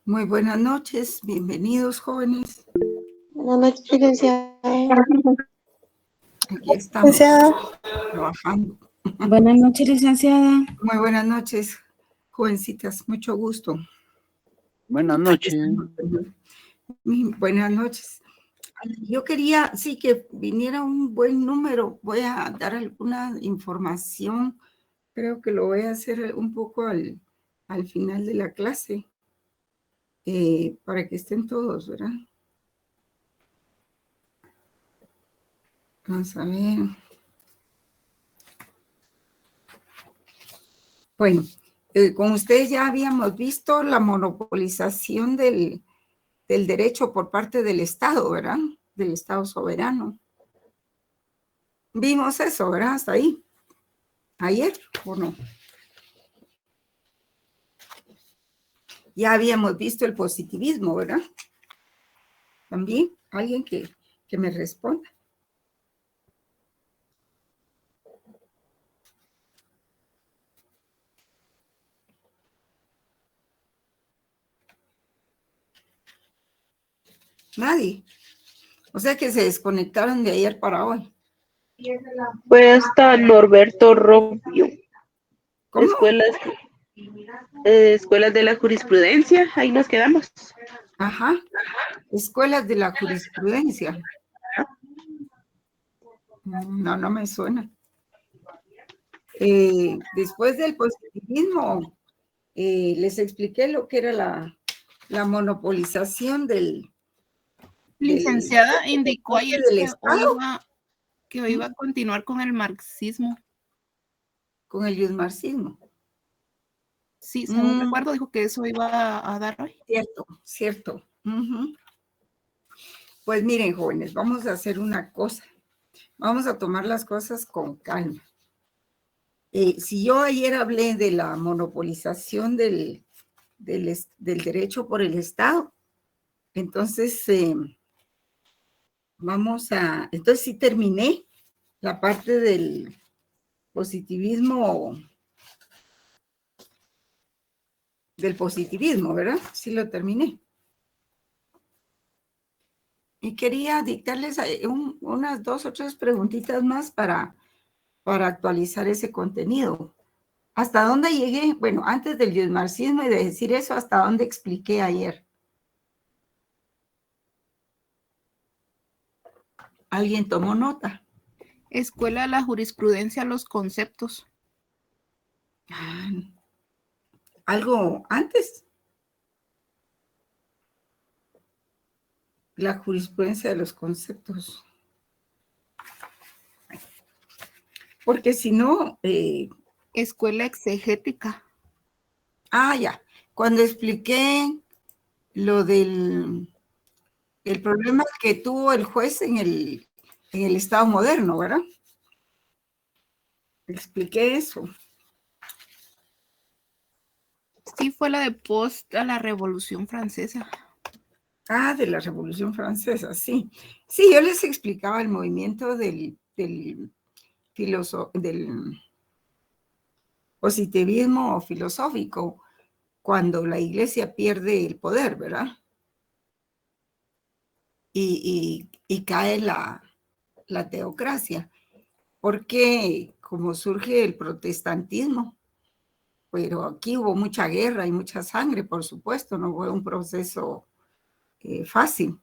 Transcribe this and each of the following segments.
Muy buenas noches, bienvenidos jóvenes. Buenas noches, licenciada. Aquí estamos trabajando. Buenas noches, licenciada. Muy buenas noches, jovencitas, mucho gusto. Buenas noches. Buenas noches. Yo quería, sí, que viniera un buen número. Voy a dar alguna información. Creo que lo voy a hacer un poco al final de la clase, para que estén todos, ¿verdad? Vamos a ver. Bueno, con ustedes ya habíamos visto la monopolización del derecho por parte del Estado, ¿verdad? Del Estado soberano. Vimos eso, ¿verdad? Hasta ahí. ¿Ayer o no? Ya habíamos visto el positivismo, ¿verdad? También, alguien que me responda. Nadie. O sea que se desconectaron de ayer para hoy. Fue hasta Norberto Rompio. ¿Cómo? Escuelas de la jurisprudencia, ahí nos quedamos. Ajá. Escuelas de la jurisprudencia. No me suena. Después del positivismo, les expliqué lo que era la monopolización del... Licenciada indicó ayer que hoy iba a continuar con el marxismo. Con el yusmarxismo. Sí, según recuerdo, dijo que eso iba a dar hoy. Cierto. Pues miren, jóvenes, vamos a hacer una cosa. Vamos a tomar las cosas con calma. Si yo ayer hablé de la monopolización del derecho por el Estado, entonces entonces sí terminé la parte del positivismo, ¿verdad? Sí lo terminé. Y quería dictarles unas 2 o 3 preguntitas más para actualizar ese contenido. ¿Hasta dónde llegué? Bueno, antes del yusmarxismo y de decir eso, ¿hasta dónde expliqué ayer? ¿Alguien tomó nota? Escuela de la jurisprudencia, los conceptos. ¿Algo antes? La jurisprudencia de los conceptos. Porque si no... Escuela exegética. Ya. Cuando expliqué lo del el problema que tuvo el juez en el Estado moderno, ¿verdad? Expliqué eso. Sí, fue la de post a la Revolución Francesa. De la Revolución Francesa, sí. Sí, yo les explicaba el movimiento del positivismo filosófico cuando la iglesia pierde el poder, ¿verdad? Y cae la teocracia, porque como surge el protestantismo, pero aquí hubo mucha guerra y mucha sangre, por supuesto, no fue un proceso fácil.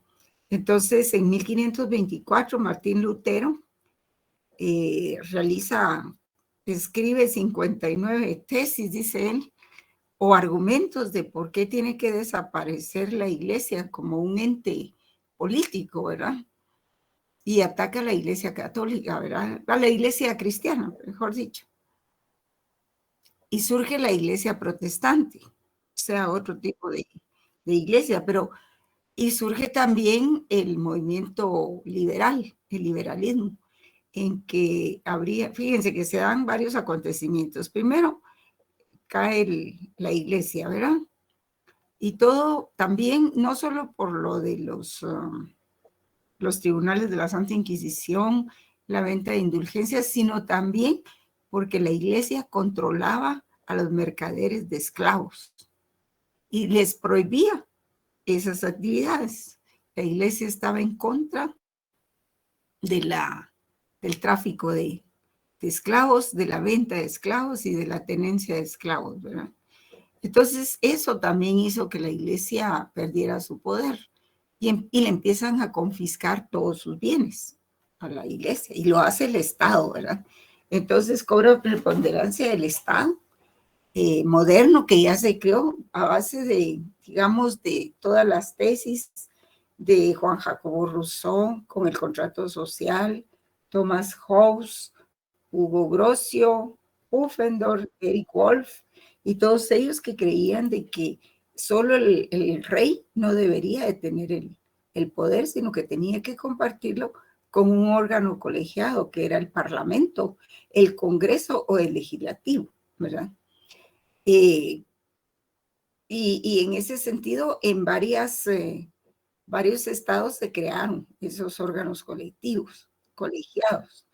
Entonces, en 1524, Martín Lutero escribe 59 tesis, dice él, o argumentos de por qué tiene que desaparecer la iglesia como un ente político, ¿verdad? Y ataca a la iglesia católica, ¿verdad? A la iglesia cristiana, mejor dicho. Y surge la iglesia protestante, o sea, otro tipo de iglesia, y surge también el movimiento liberal, el liberalismo, en que fíjense que se dan varios acontecimientos. Primero, cae la iglesia, ¿verdad? Y todo también, no solo por lo de los tribunales de la Santa Inquisición, la venta de indulgencias, sino también porque la iglesia controlaba a los mercaderes de esclavos y les prohibía esas actividades. La iglesia estaba en contra del tráfico de esclavos, de la venta de esclavos y de la tenencia de esclavos, ¿verdad? Entonces, eso también hizo que la iglesia perdiera su poder y le empiezan a confiscar todos sus bienes a la iglesia y lo hace el Estado, ¿verdad? Entonces, cobra preponderancia del Estado moderno que ya se creó a base de, digamos, de todas las tesis de Juan Jacobo Rousseau con el contrato social, Thomas Hobbes, Hugo Grocio, Pufendorf, Eric Wolf, y todos ellos que creían de que solo el rey no debería de tener el poder, sino que tenía que compartirlo con un órgano colegiado, que era el Parlamento, el Congreso o el Legislativo, ¿verdad? Y en ese sentido, en varios estados se crearon esos órganos colectivos, colegiados.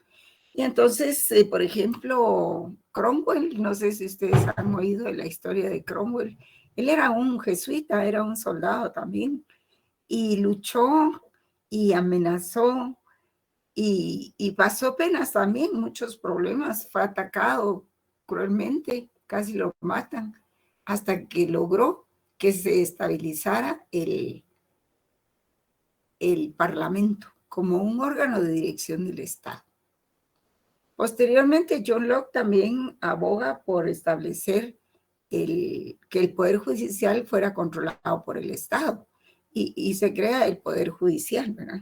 Y entonces, por ejemplo, Cromwell, no sé si ustedes han oído de la historia de Cromwell, él era un jesuita, era un soldado también, y luchó y amenazó y pasó penas también, muchos problemas, fue atacado cruelmente, casi lo matan, hasta que logró que se estabilizara el Parlamento como un órgano de dirección del Estado. Posteriormente, John Locke también aboga por establecer que el Poder Judicial fuera controlado por el Estado y se crea el Poder Judicial, ¿verdad?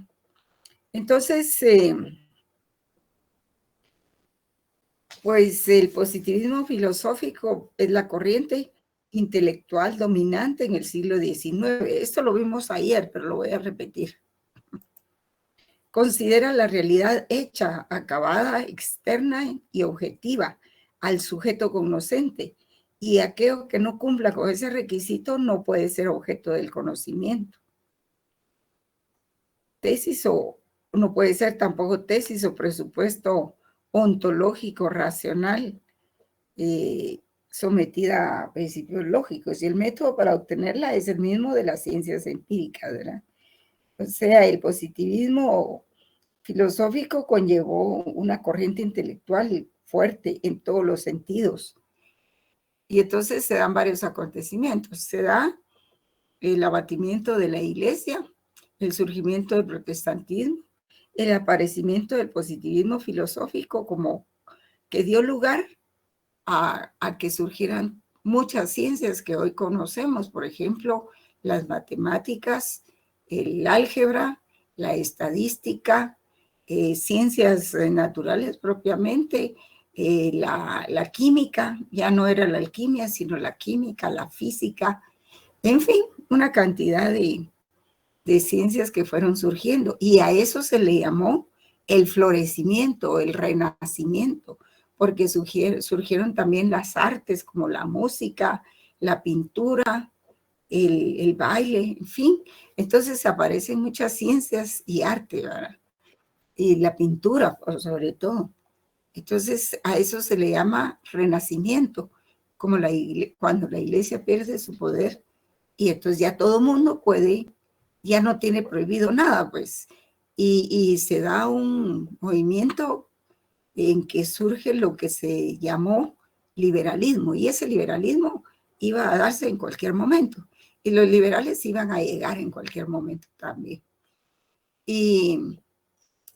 Entonces, pues el positivismo filosófico es la corriente intelectual dominante en el siglo XIX. Esto lo vimos ayer, pero lo voy a repetir. Considera la realidad hecha, acabada, externa y objetiva al sujeto cognoscente, y aquello que no cumpla con ese requisito no puede ser objeto del conocimiento. Tesis o no puede ser tampoco tesis o presupuesto ontológico racional sometida a principios lógicos, y el método para obtenerla es el mismo de las ciencias empíricas, ¿verdad? O sea, el positivismo filosófico conllevó una corriente intelectual fuerte en todos los sentidos. Y entonces se dan varios acontecimientos. Se da el abatimiento de la iglesia, el surgimiento del protestantismo, el aparecimiento del positivismo filosófico como que dio lugar a que surgieran muchas ciencias que hoy conocemos, por ejemplo, las matemáticas, el álgebra, la estadística, ciencias naturales propiamente, la química, ya no era la alquimia, sino la química, la física, en fin, una cantidad de ciencias que fueron surgiendo, y a eso se le llamó el florecimiento, el renacimiento, porque surgieron también las artes como la música, la pintura, el baile, en fin. Entonces aparecen muchas ciencias y arte, ¿verdad? Y la pintura, sobre todo. Entonces a eso se le llama renacimiento, como cuando la iglesia pierde su poder y entonces ya todo mundo puede, ya no tiene prohibido nada, pues. Y se da un movimiento en que surge lo que se llamó liberalismo, y ese liberalismo iba a darse en cualquier momento, y los liberales iban a llegar en cualquier momento también. Y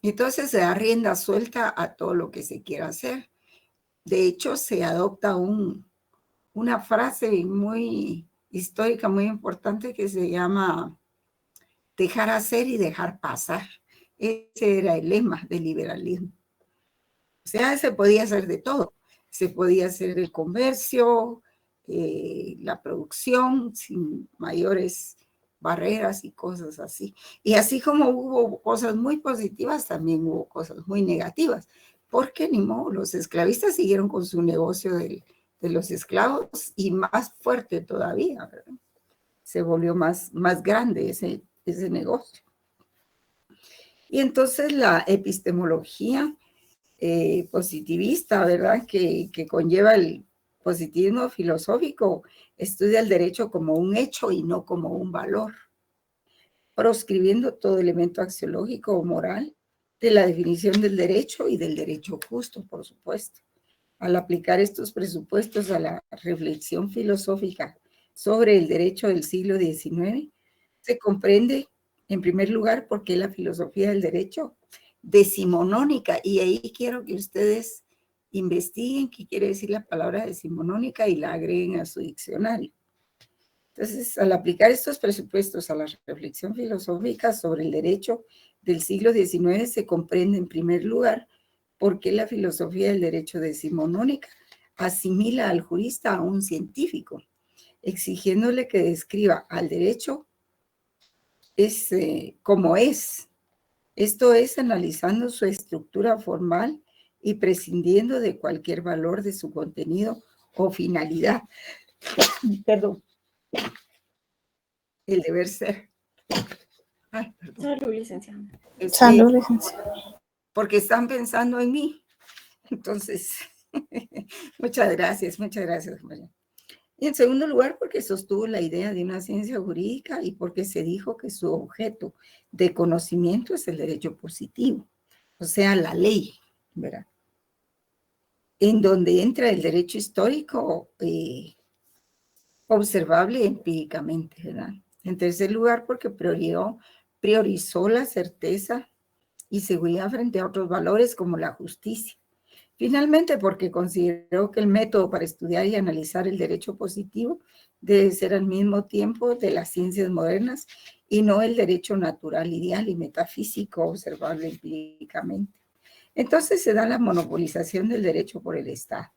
entonces se da rienda suelta a todo lo que se quiera hacer. De hecho, se adopta una frase muy histórica, muy importante, que se llama dejar hacer y dejar pasar. Ese era el lema del liberalismo. O sea, se podía hacer de todo. Se podía hacer el comercio, la producción, sin mayores barreras y cosas así. Y así como hubo cosas muy positivas, también hubo cosas muy negativas. Porque ni modo, los esclavistas siguieron con su negocio de los esclavos, y más fuerte todavía, ¿verdad? Se volvió más grande ese negocio. Y entonces la epistemología positivista, ¿verdad? Que conlleva el positivismo filosófico, estudia el derecho como un hecho y no como un valor. proscribiendo todo elemento axiológico o moral de la definición del derecho y del derecho justo, por supuesto. Al aplicar estos presupuestos a la reflexión filosófica sobre el derecho del siglo XIX, se comprende, en primer lugar, por qué la filosofía del derecho decimonónica, y ahí quiero que ustedes investiguen qué quiere decir la palabra decimonónica y la agreguen a su diccionario. Entonces, al aplicar estos presupuestos a la reflexión filosófica sobre el derecho del siglo XIX, se comprende en primer lugar por qué la filosofía del derecho decimonónica asimila al jurista a un científico, exigiéndole que describa al derecho como es. Esto es, analizando su estructura formal y prescindiendo de cualquier valor de su contenido o finalidad. Perdón. El deber ser. Ay, perdón. Salud, licenciada. Salud, licenciada. Porque están pensando en mí. Entonces, muchas gracias, María. Y en segundo lugar, porque sostuvo la idea de una ciencia jurídica y porque se dijo que su objeto de conocimiento es el derecho positivo, o sea, la ley, ¿verdad? En donde entra el derecho histórico observable empíricamente, ¿verdad? En tercer lugar, porque priorizó la certeza y seguridad frente a otros valores como la justicia. Finalmente, porque consideró que el método para estudiar y analizar el derecho positivo debe ser al mismo tiempo de las ciencias modernas y no el derecho natural, ideal y metafísico observable empíricamente. Entonces se da la monopolización del derecho por el Estado.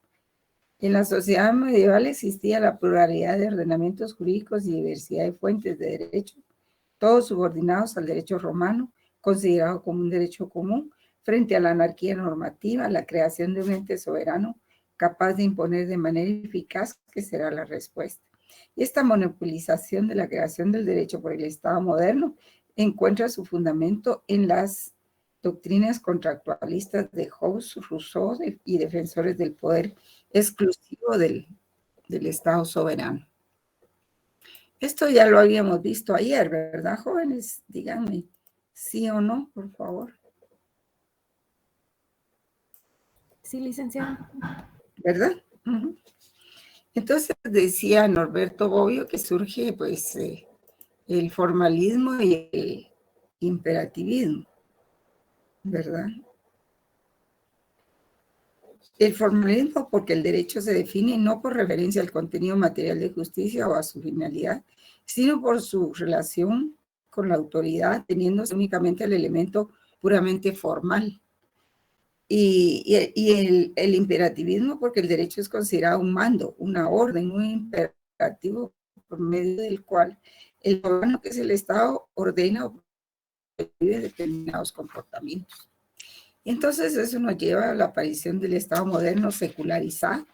En la sociedad medieval existía la pluralidad de ordenamientos jurídicos y diversidad de fuentes de derecho, todos subordinados al derecho romano, considerado como un derecho común, frente a la anarquía normativa, la creación de un ente soberano capaz de imponer de manera eficaz que será la respuesta. Y esta monopolización de la creación del derecho por el Estado moderno encuentra su fundamento en las doctrinas contractualistas de Hobbes, Rousseau y defensores del poder exclusivo del Estado soberano. Esto ya lo habíamos visto ayer, ¿verdad, jóvenes? Díganme sí o no, por favor. Sí, licenciada. ¿Verdad? Uh-huh. Entonces decía Norberto Bobbio que surge pues el formalismo y el imperativismo, ¿verdad? El formalismo porque el derecho se define no por referencia al contenido material de justicia o a su finalidad, sino por su relación con la autoridad, teniéndose únicamente el elemento puramente formal. Y el imperativismo porque el derecho es considerado un mando, una orden, un imperativo por medio del cual el gobierno, que es el Estado, ordena o prohíbe determinados comportamientos. Y entonces eso nos lleva a la aparición del Estado moderno secularizado,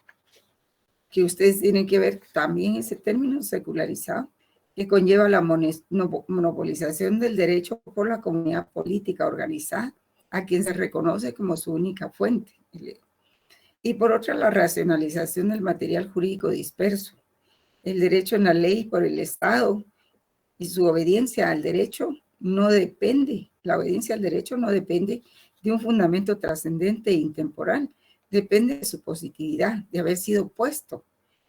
que ustedes tienen que ver también ese término secularizado, que conlleva la monopolización del derecho por la comunidad política organizada, a quien se reconoce como su única fuente. Y por otra, la racionalización del material jurídico disperso, el derecho en la ley por el Estado y su obediencia al derecho no depende, la obediencia al derecho no depende de un fundamento trascendente e intemporal, depende de su positividad, de haber sido puesto,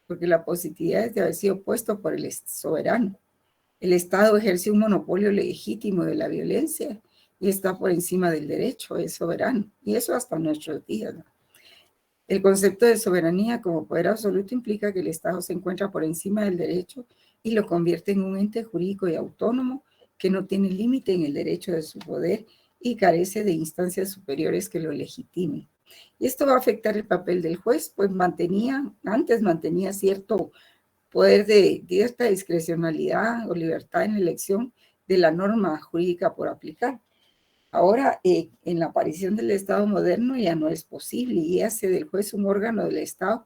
porque la positividad es de haber sido puesto por el soberano. El Estado ejerce un monopolio legítimo de la violencia y está por encima del derecho, es soberano, y eso hasta nuestros días, ¿no? El concepto de soberanía como poder absoluto implica que el Estado se encuentra por encima del derecho y lo convierte en un ente jurídico y autónomo que no tiene límite en el derecho de su poder y carece de instancias superiores que lo legitimen. Y esto va a afectar el papel del juez, pues antes mantenía cierto poder de cierta discrecionalidad o libertad en la elección de la norma jurídica por aplicar. Ahora, en la aparición del Estado moderno ya no es posible y hace del juez un órgano del Estado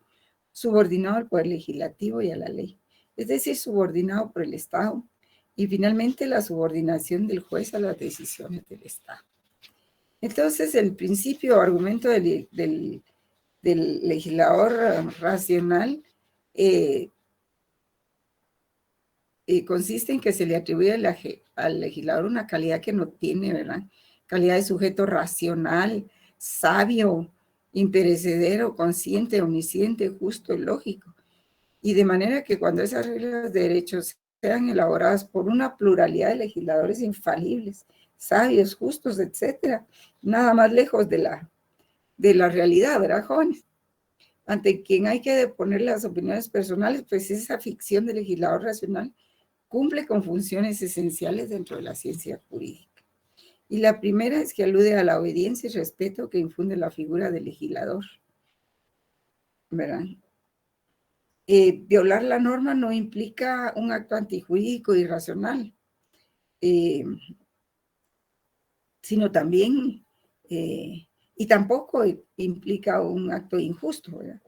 subordinado al poder legislativo y a la ley, es decir, subordinado por el Estado, y finalmente la subordinación del juez a las decisiones del Estado. Entonces, el principio o argumento del legislador racional consiste en que se le atribuye al legislador una calidad que no tiene, ¿verdad? Calidad de sujeto racional, sabio, imperecedero, consciente, omnisciente, justo y lógico. Y de manera que cuando esas reglas de derechos sean elaboradas por una pluralidad de legisladores infalibles, sabios, justos, etcétera, nada más lejos de la realidad, ¿verdad, jóvenes? Ante quien hay que deponer las opiniones personales, pues esa ficción del legislador racional cumple con funciones esenciales dentro de la ciencia jurídica. Y la primera es que alude a la obediencia y respeto que infunde la figura del legislador, ¿verdad? Violar la norma no implica un acto antijurídico y irracional, sino también, y tampoco implica un acto injusto, ¿verdad?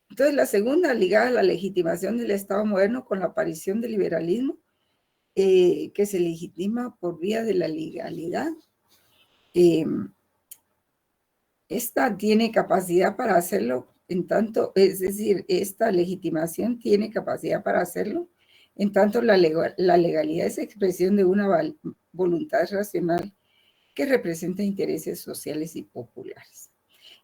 Entonces, la segunda, ligada a la legitimación del Estado moderno con la aparición del liberalismo, que se legitima por vía de la legalidad. Esta tiene capacidad para hacerlo en tanto, es decir, esta legitimación tiene capacidad para hacerlo, en tanto la legalidad es expresión de una voluntad racional que representa intereses sociales y populares.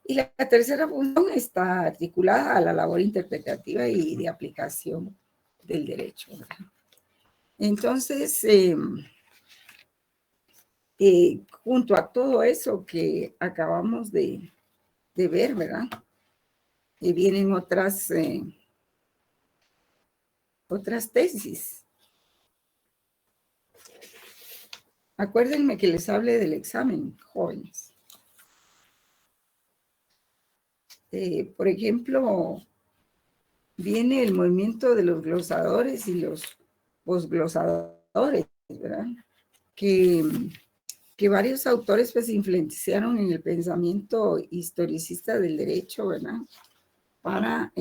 Y la tercera función está articulada a la labor interpretativa y de aplicación del derecho, ¿verdad? Entonces, junto a todo eso que acabamos de ver, ¿verdad? Vienen otras tesis. Acuérdenme que les hable del examen, jóvenes. Por ejemplo, viene el movimiento de los glosadores y los posglosadores, ¿verdad? Que varios autores pues influenciaron en el pensamiento historicista del derecho, ¿verdad? Para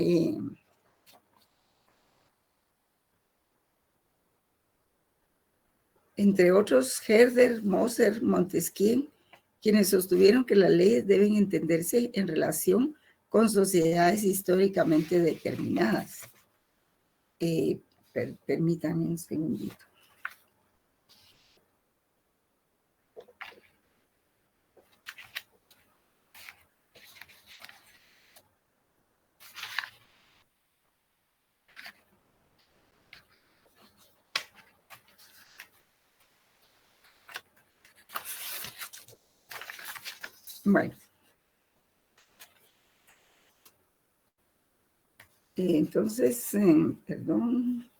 entre otros Herder, Moser, Montesquieu, quienes sostuvieron que las leyes deben entenderse en relación con sociedades históricamente determinadas. Permítanme un segundito. Bueno. Entonces, perdón.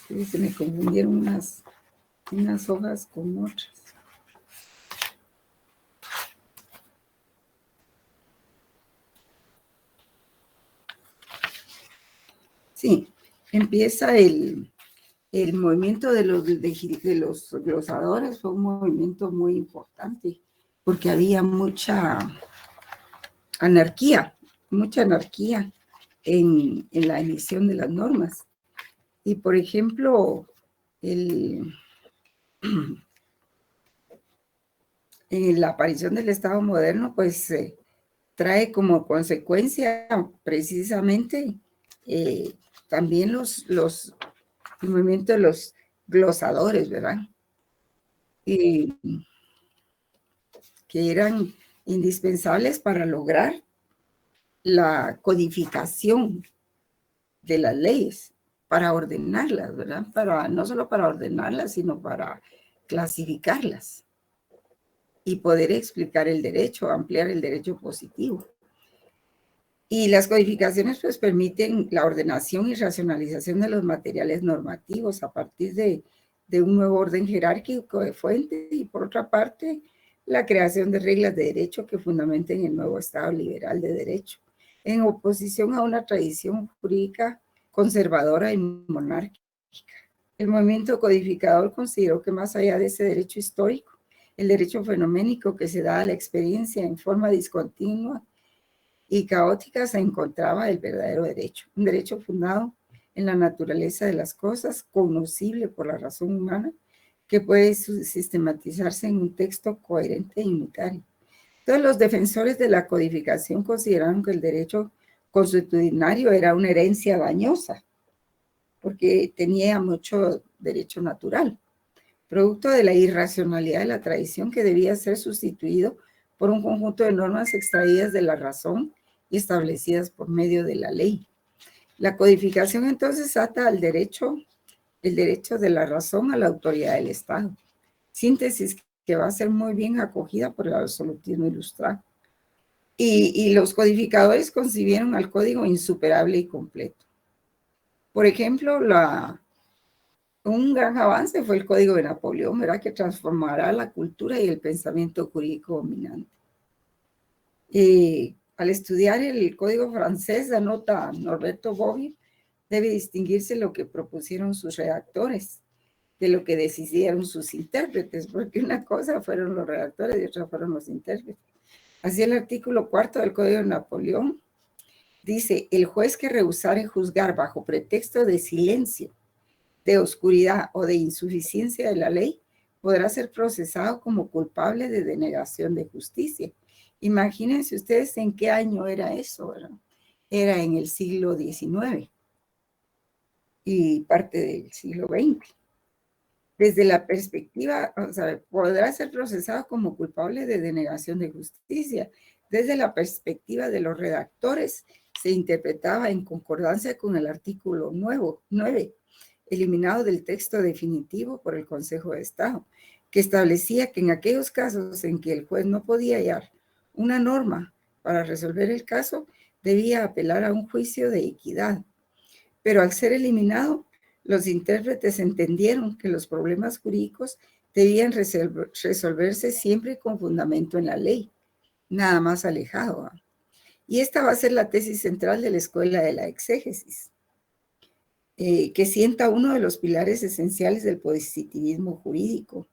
Se me confundieron unas hojas con otras. Sí, empieza el movimiento de los glosadores, fue un movimiento muy importante, porque había mucha anarquía en la emisión de las normas. Y, por ejemplo, en la aparición del Estado moderno, pues trae como consecuencia precisamente también el movimiento de los glosadores, ¿verdad? Que eran indispensables para lograr la codificación de las leyes, para ordenarlas, ¿verdad? No solo para ordenarlas, sino para clasificarlas y poder explicar el derecho, ampliar el derecho positivo. Y las codificaciones pues permiten la ordenación y racionalización de los materiales normativos a partir de un nuevo orden jerárquico de fuente y por otra parte la creación de reglas de derecho que fundamenten el nuevo Estado liberal de derecho, en oposición a una tradición jurídica conservadora y monárquica. El movimiento codificador consideró que más allá de ese derecho histórico, el derecho fenoménico que se da a la experiencia en forma discontinua y caótica se encontraba el verdadero derecho, un derecho fundado en la naturaleza de las cosas, conocible por la razón humana, que puede sistematizarse en un texto coherente e unitario. Entonces, los defensores de la codificación consideraron que el derecho consuetudinario era una herencia dañosa, porque tenía mucho derecho natural, producto de la irracionalidad de la tradición que debía ser sustituido por un conjunto de normas extraídas de la razón y establecidas por medio de la ley. La codificación entonces ata al derecho, el derecho de la razón a la autoridad del Estado. Síntesis que va a ser muy bien acogida por el absolutismo ilustrado. Y los codificadores concibieron al código insuperable y completo. Por ejemplo, un gran avance fue el Código de Napoleón, ¿verdad?, que transformará la cultura y el pensamiento jurídico dominante. Al estudiar el Código francés, anota Norberto Bobbio, debe distinguirse lo que propusieron sus redactores de lo que decidieron sus intérpretes, porque una cosa fueron los redactores y otra fueron los intérpretes. Así el artículo 4 del Código de Napoleón dice: el juez que rehusare juzgar bajo pretexto de silencio, de oscuridad o de insuficiencia de la ley, podrá ser procesado como culpable de denegación de justicia. Imagínense ustedes en qué año era eso, ¿verdad? Era en el siglo XIX y parte del siglo XX. Desde la perspectiva, o sea, podrá ser procesado como culpable de denegación de justicia. Desde la perspectiva de los redactores, se interpretaba en concordancia con el artículo 9, eliminado del texto definitivo por el Consejo de Estado, que establecía que en aquellos casos en que el juez no podía hallar una norma para resolver el caso, debía apelar a un juicio de equidad. Pero al ser eliminado, los intérpretes entendieron que los problemas jurídicos debían resolverse siempre con fundamento en la ley, nada más alejado. Y esta va a ser la tesis central de la Escuela de la Exégesis, que sienta uno de los pilares esenciales del positivismo jurídico,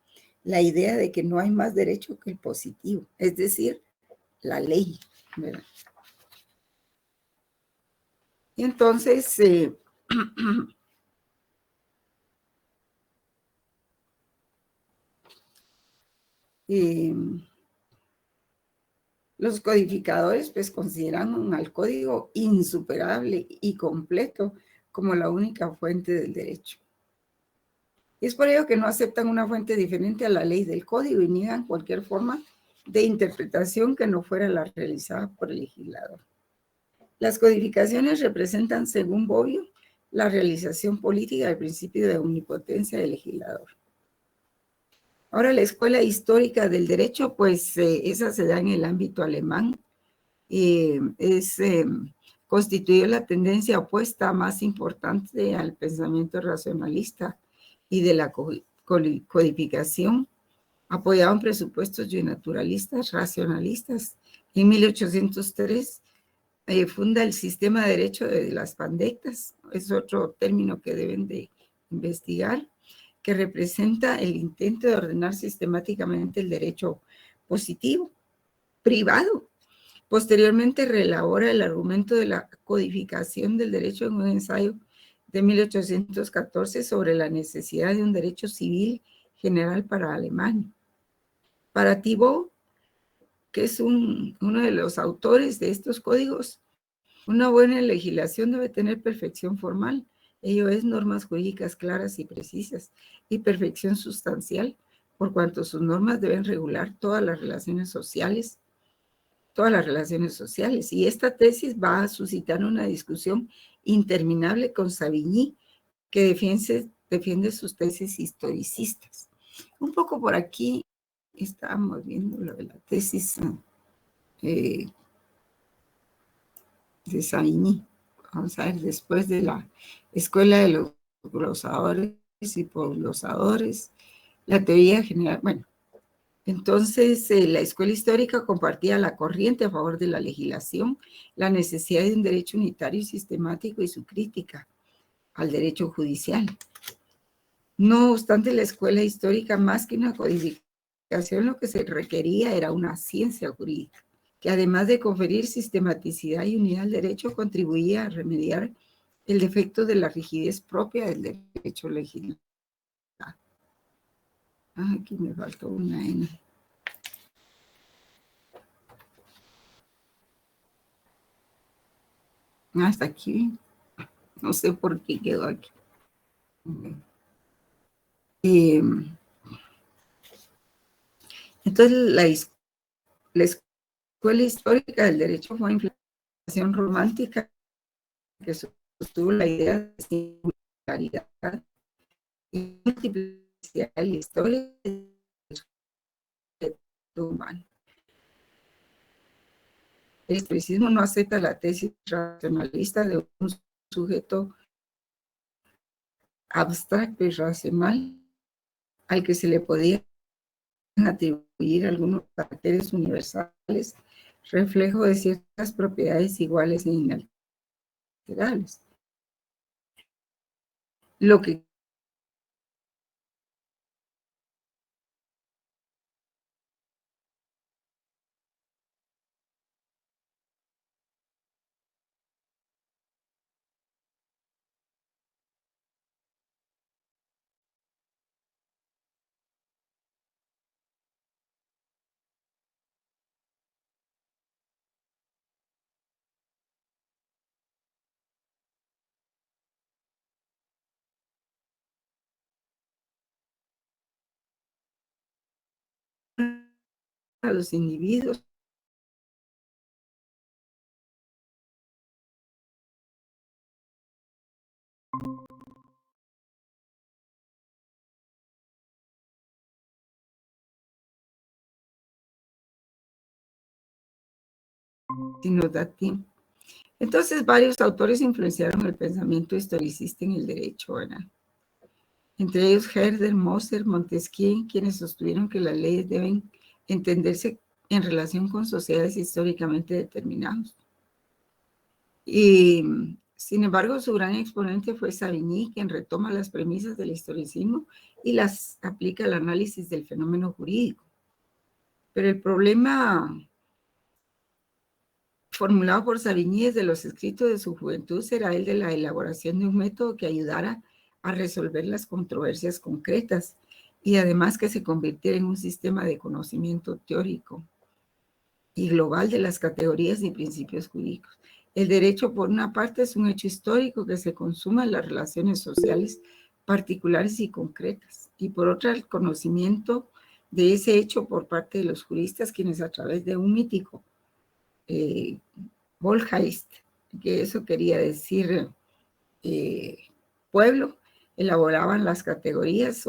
la idea de que no hay más derecho que el positivo, es decir, la ley, ¿verdad? Y entonces, los codificadores pues consideran al código insuperable y completo como la única fuente del derecho. Es por ello que no aceptan una fuente diferente a la ley del código y niegan cualquier forma de interpretación que no fuera la realizada por el legislador. Las codificaciones representan, según Bobbio, la realización política del principio de omnipotencia del legislador. Ahora, la escuela histórica del derecho, pues esa se da en el ámbito alemán. Constituyó la tendencia opuesta más importante al pensamiento racionalista y de la codificación, apoyado en presupuestos naturalistas, racionalistas. En 1803 funda el sistema de derecho de las pandectas, es otro término que deben de investigar, que representa el intento de ordenar sistemáticamente el derecho positivo, privado. Posteriormente reelabora el argumento de la codificación del derecho en un ensayo de 1814 sobre la necesidad de un derecho civil general para Alemania. Para Thibaut, que es uno de los autores de estos códigos, una buena legislación debe tener perfección formal, ello es normas jurídicas claras y precisas, y perfección sustancial, por cuanto sus normas deben regular todas las relaciones sociales. Y esta tesis va a suscitar una discusión interminable con Savigny, que defiende sus tesis historicistas. Un poco por aquí estábamos viendo lo de la tesis de Savigny. Vamos a ver, después de la escuela de los glosadores y posglosadores, la teoría general, bueno, entonces la escuela histórica compartía la corriente a favor de la legislación, la necesidad de un derecho unitario y sistemático y su crítica al derecho judicial. No obstante, la escuela histórica, más que una codificación, lo que se requería era una ciencia jurídica, que además de conferir sistematicidad y unidad al derecho, contribuía a remediar el defecto de la rigidez propia del derecho legislativo. Aquí me faltó una N. Hasta aquí. No sé por qué quedó aquí. Entonces, la escuela histórica del derecho fue una inflexión romántica que sostuvo la idea de singularidad y multiplicidad de la historia del sujeto humano. El historicismo no acepta la tesis racionalista de un sujeto abstracto y racional al que se le podía atribuir algunos caracteres universales, reflejo de ciertas propiedades iguales e inalterables. Lo que a los individuos si nos da tiempo. Entonces, varios autores influenciaron el pensamiento historicista en el derecho, ¿verdad? Entre ellos Herder, Moser, Montesquieu, quienes sostuvieron que las leyes deben entenderse en relación con sociedades históricamente determinadas. Y, sin embargo, su gran exponente fue Savigny, quien retoma las premisas del historicismo y las aplica al análisis del fenómeno jurídico. Pero el problema formulado por Savigny desde los escritos de su juventud será el de la elaboración de un método que ayudara a resolver las controversias concretas y además que se convirtiera en un sistema de conocimiento teórico y global de las categorías y principios jurídicos. El derecho, por una parte, es un hecho histórico que se consuma en las relaciones sociales particulares y concretas, y por otra, el conocimiento de ese hecho por parte de los juristas, quienes a través de un mítico Volgeist, que eso quería decir pueblo, elaboraban las categorías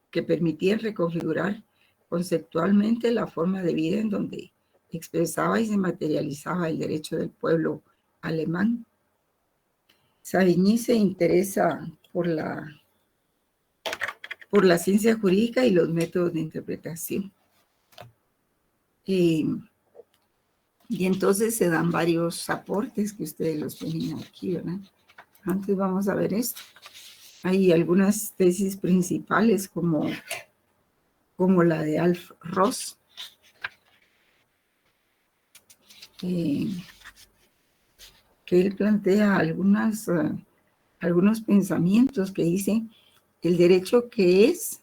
que permitían reconfigurar conceptualmente la forma de vida en donde expresaba y se materializaba el derecho del pueblo alemán. Savigny se interesa por la ciencia jurídica y los métodos de interpretación. Y entonces se dan varios aportes que ustedes los tienen aquí, ¿verdad? Antes vamos a ver esto. Hay algunas tesis principales como la de Alf Ross, que él plantea algunos pensamientos que dicen el derecho que es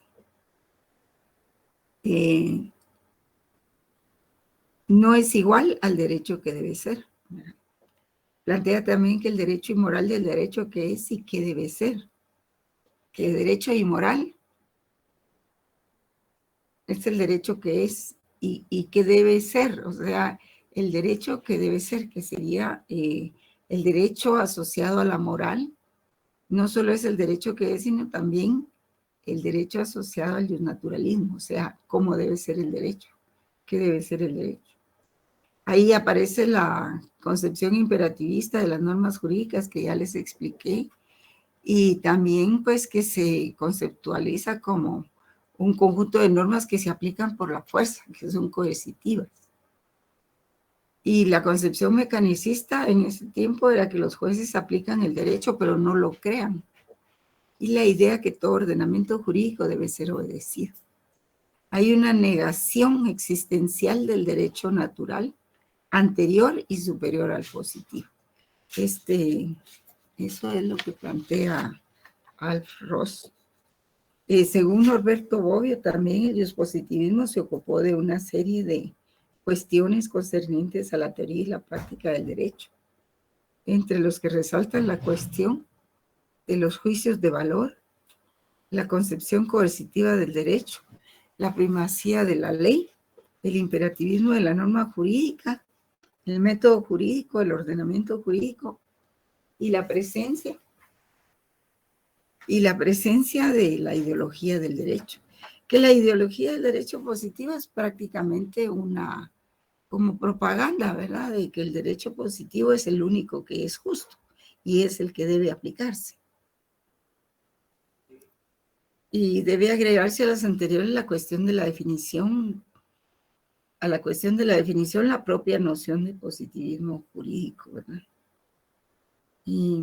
no es igual al derecho que debe ser. Plantea también que el derecho inmoral del derecho que es y que debe ser. Que el derecho inmoral es el derecho que es y que debe ser. O sea, el derecho que debe ser, que sería el derecho asociado a la moral, no solo es el derecho que es, sino también el derecho asociado al naturalismo. O sea, cómo debe ser el derecho, qué debe ser el derecho. Ahí aparece la concepción imperativista de las normas jurídicas que ya les expliqué, y también pues que se conceptualiza como un conjunto de normas que se aplican por la fuerza, que son coercitivas. Y la concepción mecanicista en ese tiempo era que los jueces aplican el derecho pero no lo crean. Y la idea que todo ordenamiento jurídico debe ser obedecido. Hay una negación existencial del derecho natural anterior y superior al positivo. Eso es lo que plantea Alf Ross. Según Norberto Bobbio, también el dispositivismo se ocupó de una serie de cuestiones concernientes a la teoría y la práctica del derecho. entre los que resaltan la cuestión de los juicios de valor, la concepción coercitiva del derecho, la primacía de la ley, el imperativismo de la norma jurídica, el método jurídico, el ordenamiento jurídico y la presencia de la ideología del derecho. Que la ideología del derecho positivo es prácticamente una como propaganda, ¿verdad? De que el derecho positivo es el único que es justo y es el que debe aplicarse. Y debe agregarse a las anteriores la cuestión de la definición, la propia noción de positivismo jurídico, ¿verdad? Y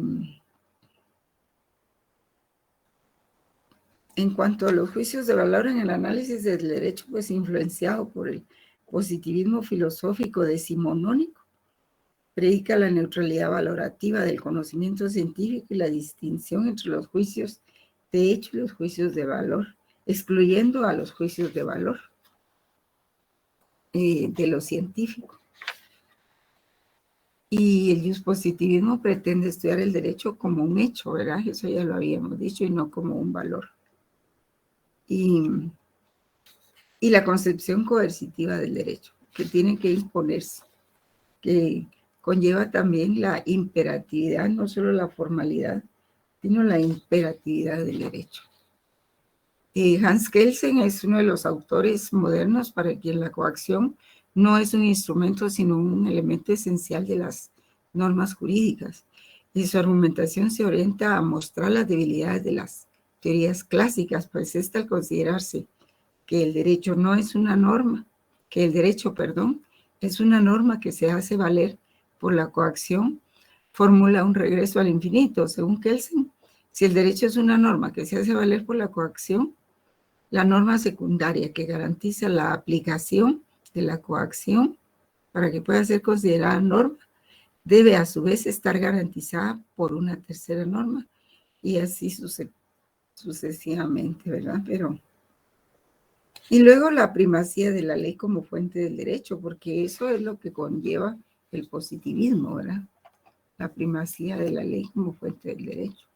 en cuanto a los juicios de valor en el análisis del derecho, pues influenciado por el positivismo filosófico decimonónico, predica la neutralidad valorativa del conocimiento científico y la distinción entre los juicios de hecho y los juicios de valor, excluyendo a los juicios de valor de lo científico. Y el positivismo pretende estudiar el derecho como un hecho, ¿verdad? Eso ya lo habíamos dicho, y no como un valor. Y la concepción coercitiva del derecho, que tiene que imponerse, que conlleva también la imperatividad, no solo la formalidad, sino la imperatividad del derecho. Hans Kelsen es uno de los autores modernos para quien la coacción no es un instrumento, sino un elemento esencial de las normas jurídicas. Y su argumentación se orienta a mostrar las debilidades de las teorías clásicas, pues esta al considerarse que el derecho no es una norma, que el derecho, perdón, es una norma que se hace valer por la coacción, formula un regreso al infinito. Según Kelsen, si el derecho es una norma que se hace valer por la coacción, la norma secundaria que garantiza la aplicación de la coacción para que pueda ser considerada norma debe a su vez estar garantizada por una tercera norma y así sucesivamente, ¿verdad? Y luego la primacía de la ley como fuente del derecho, porque eso es lo que conlleva el positivismo, ¿verdad? La primacía de la ley como fuente del derecho.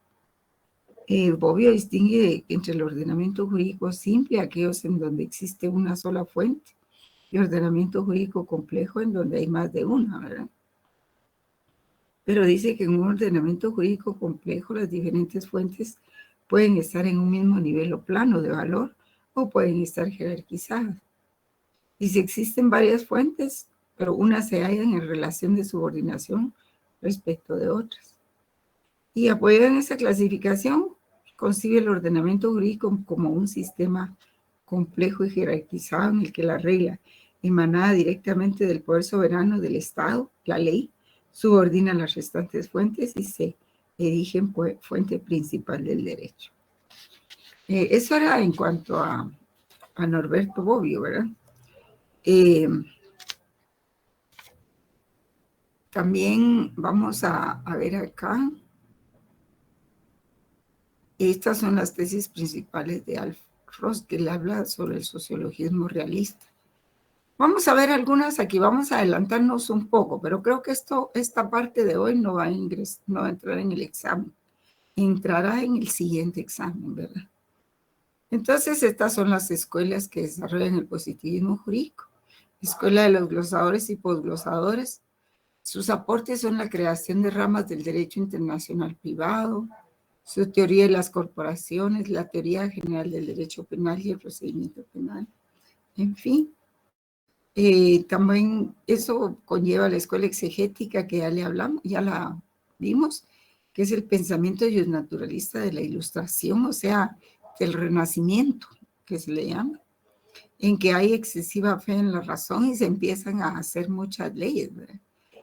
Bobbio distingue entre el ordenamiento jurídico simple, aquellos en donde existe una sola fuente, y ordenamiento jurídico complejo, en donde hay más de una, ¿verdad? Pero dice que en un ordenamiento jurídico complejo las diferentes fuentes pueden estar en un mismo nivel o plano de valor o pueden estar jerarquizadas. Y si existen varias fuentes, pero unas se hallan en relación de subordinación respecto de otras. Y apoyado en esa clasificación, concibe el ordenamiento jurídico como un sistema complejo y jerarquizado en el que la regla emanada directamente del poder soberano del Estado, la ley, subordina las restantes fuentes y se erige en fuente principal del derecho. Eso era en cuanto a Norberto Bobbio, ¿verdad? También vamos a ver acá. Estas son las tesis principales de Alf Ross, que le habla sobre el sociologismo realista. Vamos a ver algunas aquí, vamos a adelantarnos un poco, pero creo que esta parte de hoy no va a entrar en el examen, entrará en el siguiente examen, ¿verdad? Entonces, estas son las escuelas que desarrollan el positivismo jurídico. Escuela de los glosadores y posglosadores. Sus aportes son la creación de ramas del derecho internacional privado, su teoría de las corporaciones, la teoría general del derecho penal y el procedimiento penal. En fin, también eso conlleva la escuela exegética que ya le hablamos, ya la vimos, que es el pensamiento naturalista de la Ilustración, o sea, del Renacimiento, que se le llama, en que hay excesiva fe en la razón y se empiezan a hacer muchas leyes, ¿verdad?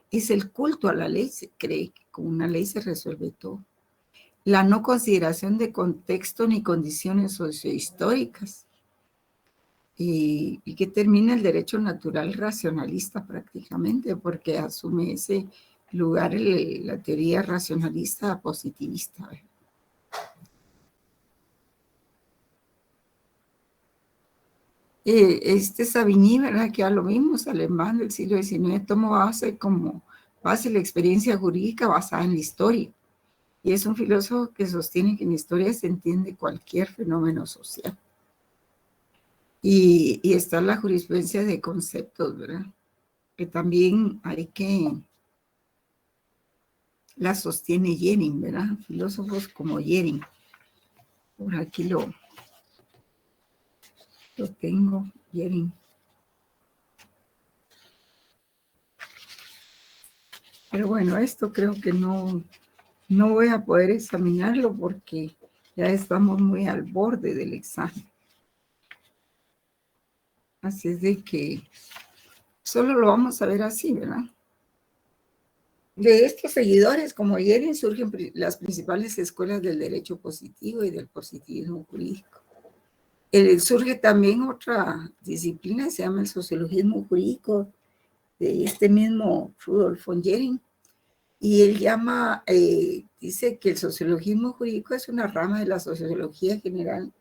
Es el culto a la ley, se cree que con una ley se resuelve todo. La no consideración de contexto ni condiciones sociohistóricas, y que termina el derecho natural racionalista prácticamente, porque asume ese lugar la teoría racionalista positivista. Savigny, ¿verdad? Que ya lo vimos, alemán del siglo XIX, tomó base como base la experiencia jurídica basada en la historia. Y es un filósofo que sostiene que en la historia se entiende cualquier fenómeno social. Y está la jurisprudencia de conceptos, ¿verdad? Que también hay que... la sostiene Jering, ¿verdad? Filósofos como Jering. Por aquí lo tengo, Jering. Pero bueno, esto creo que no voy a poder examinarlo porque ya estamos muy al borde del examen. Así es de que solo lo vamos a ver así, ¿verdad? De estos seguidores, como Jering, surgen las principales escuelas del derecho positivo y del positivismo jurídico. Surge también otra disciplina, se llama el sociologismo jurídico, de este mismo Rudolf von Jering, y él dice que el sociologismo jurídico es una rama de la sociología general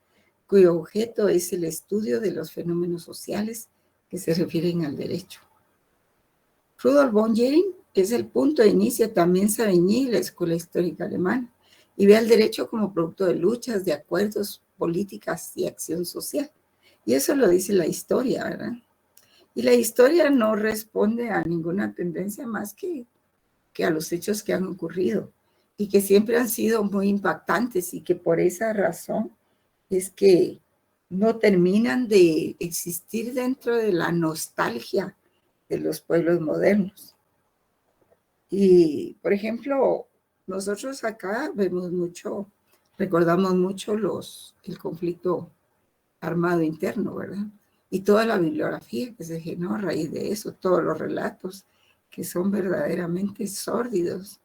cuyo objeto es el estudio de los fenómenos sociales que se refieren al derecho. Rudolf von Jering es el punto de inicio también Savigny, la escuela histórica alemana, y ve al derecho como producto de luchas, de acuerdos, políticas y acción social. Y eso lo dice la historia, ¿verdad? Y la historia no responde a ninguna tendencia más que a los hechos que han ocurrido y que siempre han sido muy impactantes y que por esa razón es que no terminan de existir dentro de la nostalgia de los pueblos modernos. Y, por ejemplo, nosotros acá recordamos mucho el conflicto armado interno, ¿verdad? Y toda la bibliografía que se generó a raíz de eso, todos los relatos que son verdaderamente sórdidos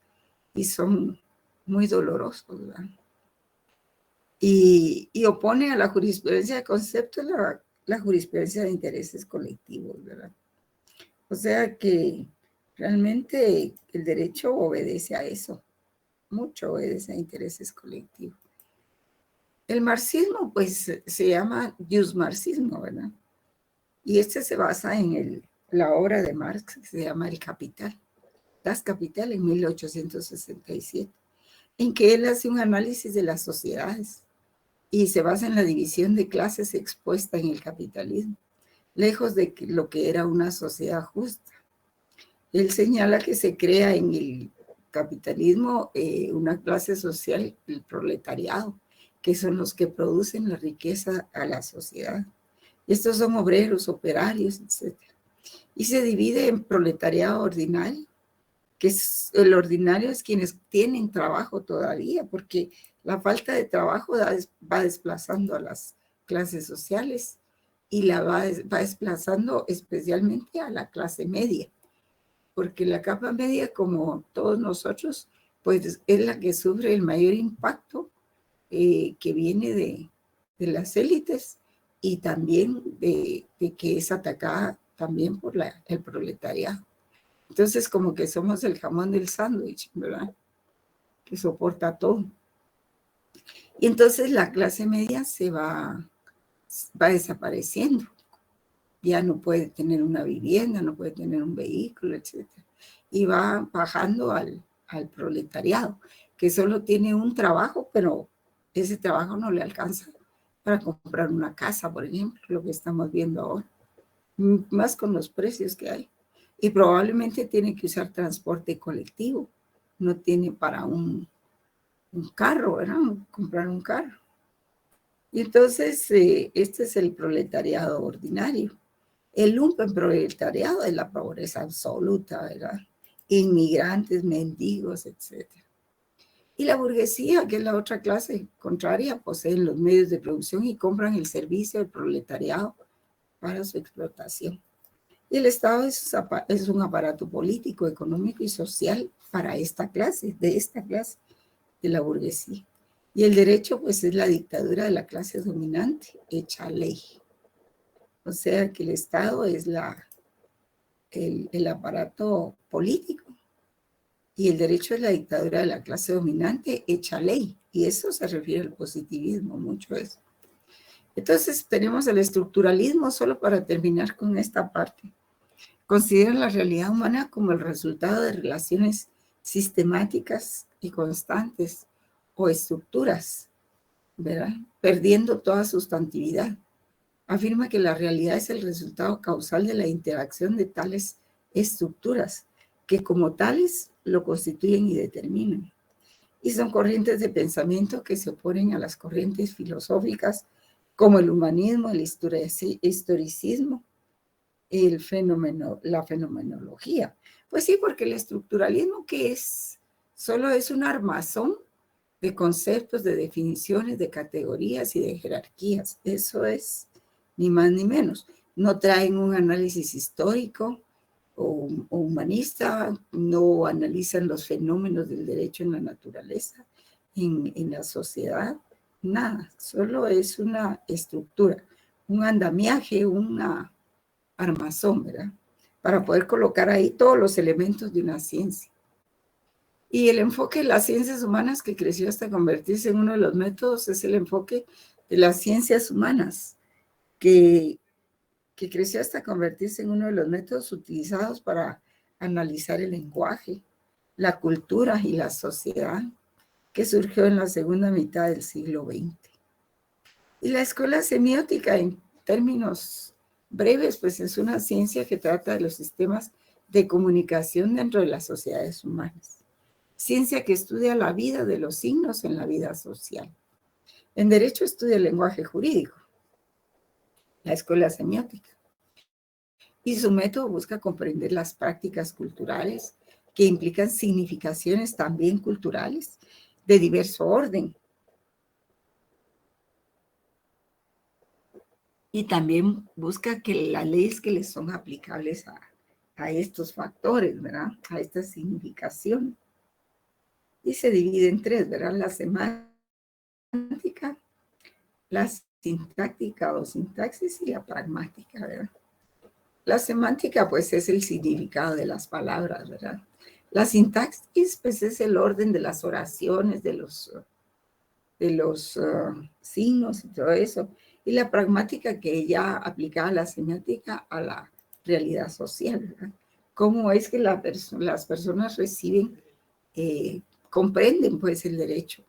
y son muy dolorosos, ¿verdad? Y opone a la jurisprudencia de conceptos la jurisprudencia de intereses colectivos, ¿verdad? O sea que realmente el derecho obedece a eso, mucho obedece a intereses colectivos. El marxismo, pues, se llama justmarxismo, ¿verdad? Y este se basa en la obra de Marx, que se llama El Capital, Das Kapital, en 1867, en que él hace un análisis de las sociedades y se basa en la división de clases expuesta en el capitalismo, lejos de lo que era una sociedad justa. Él señala que se crea en el capitalismo una clase social, el proletariado, que son los que producen la riqueza a la sociedad. Estos son obreros, operarios, etc. Y se divide en proletariado ordinario, que el ordinario es quienes tienen trabajo todavía, porque la falta de trabajo va desplazando a las clases sociales y va desplazando especialmente a la clase media, porque la capa media, como todos nosotros, pues es la que sufre el mayor impacto que viene de las élites y también de que es atacada también por el proletariado. Entonces, como que somos el jamón del sándwich, ¿verdad? Que soporta todo. Y entonces la clase media se va desapareciendo. Ya no puede tener una vivienda, no puede tener un vehículo, etc. Y va bajando al proletariado, que solo tiene un trabajo, pero ese trabajo no le alcanza para comprar una casa, por ejemplo, lo que estamos viendo ahora, más con los precios que hay. Y probablemente tiene que usar transporte colectivo, no tiene para un carro, ¿verdad? Comprar un carro. Y entonces, este es el proletariado ordinario. El lumpenproletariado es la pobreza absoluta, ¿verdad? Inmigrantes, mendigos, etc. Y la burguesía, que es la otra clase contraria, poseen los medios de producción y compran el servicio del proletariado para su explotación. Y el Estado es un aparato político, económico y social para esta clase, de la burguesía. Y el derecho, pues, es la dictadura de la clase dominante hecha ley. O sea que el Estado es el aparato político y el derecho es la dictadura de la clase dominante hecha ley. Y eso se refiere al positivismo, mucho eso. Entonces tenemos el estructuralismo, solo para terminar con esta parte. Considera la realidad humana como el resultado de relaciones sistemáticas y constantes o estructuras, ¿verdad? Perdiendo toda sustantividad. Afirma que la realidad es el resultado causal de la interacción de tales estructuras que como tales lo constituyen y determinan. Y son corrientes de pensamiento que se oponen a las corrientes filosóficas como el humanismo, el historicismo, la fenomenología. Pues sí, porque el estructuralismo, ¿qué es? Solo es un armazón de conceptos, de definiciones, de categorías y de jerarquías. Eso es, ni más ni menos. No traen un análisis histórico o humanista, no analizan los fenómenos del derecho en la naturaleza, en la sociedad, nada. Solo es una estructura, un andamiaje, una armazón, ¿verdad? Para poder colocar ahí todos los elementos de una ciencia. Y el enfoque de las ciencias humanas que creció hasta convertirse en uno de los métodos es el enfoque de las ciencias humanas, que creció hasta convertirse en uno de los métodos utilizados para analizar el lenguaje, la cultura y la sociedad, que surgió en la segunda mitad del siglo XX. Y la escuela semiótica, en términos breves, pues es una ciencia que trata de los sistemas de comunicación dentro de las sociedades humanas. Ciencia que estudia la vida de los signos en la vida social. En derecho estudia el lenguaje jurídico, la escuela semiótica. Y su método busca comprender las prácticas culturales que implican significaciones también culturales de diverso orden. Y también busca que las leyes que les son aplicables a estos factores, ¿verdad? A esta significación. Y se divide en tres, ¿verdad? La semántica, la sintáctica o sintaxis y la pragmática, ¿verdad? La semántica, pues, es el significado de las palabras, ¿verdad? La sintaxis, pues, es el orden de las oraciones, de los signos y todo eso. Y la pragmática, que ya aplicaba la semiótica a la realidad social, ¿verdad? Cómo es que las personas reciben, comprenden, pues, el derecho.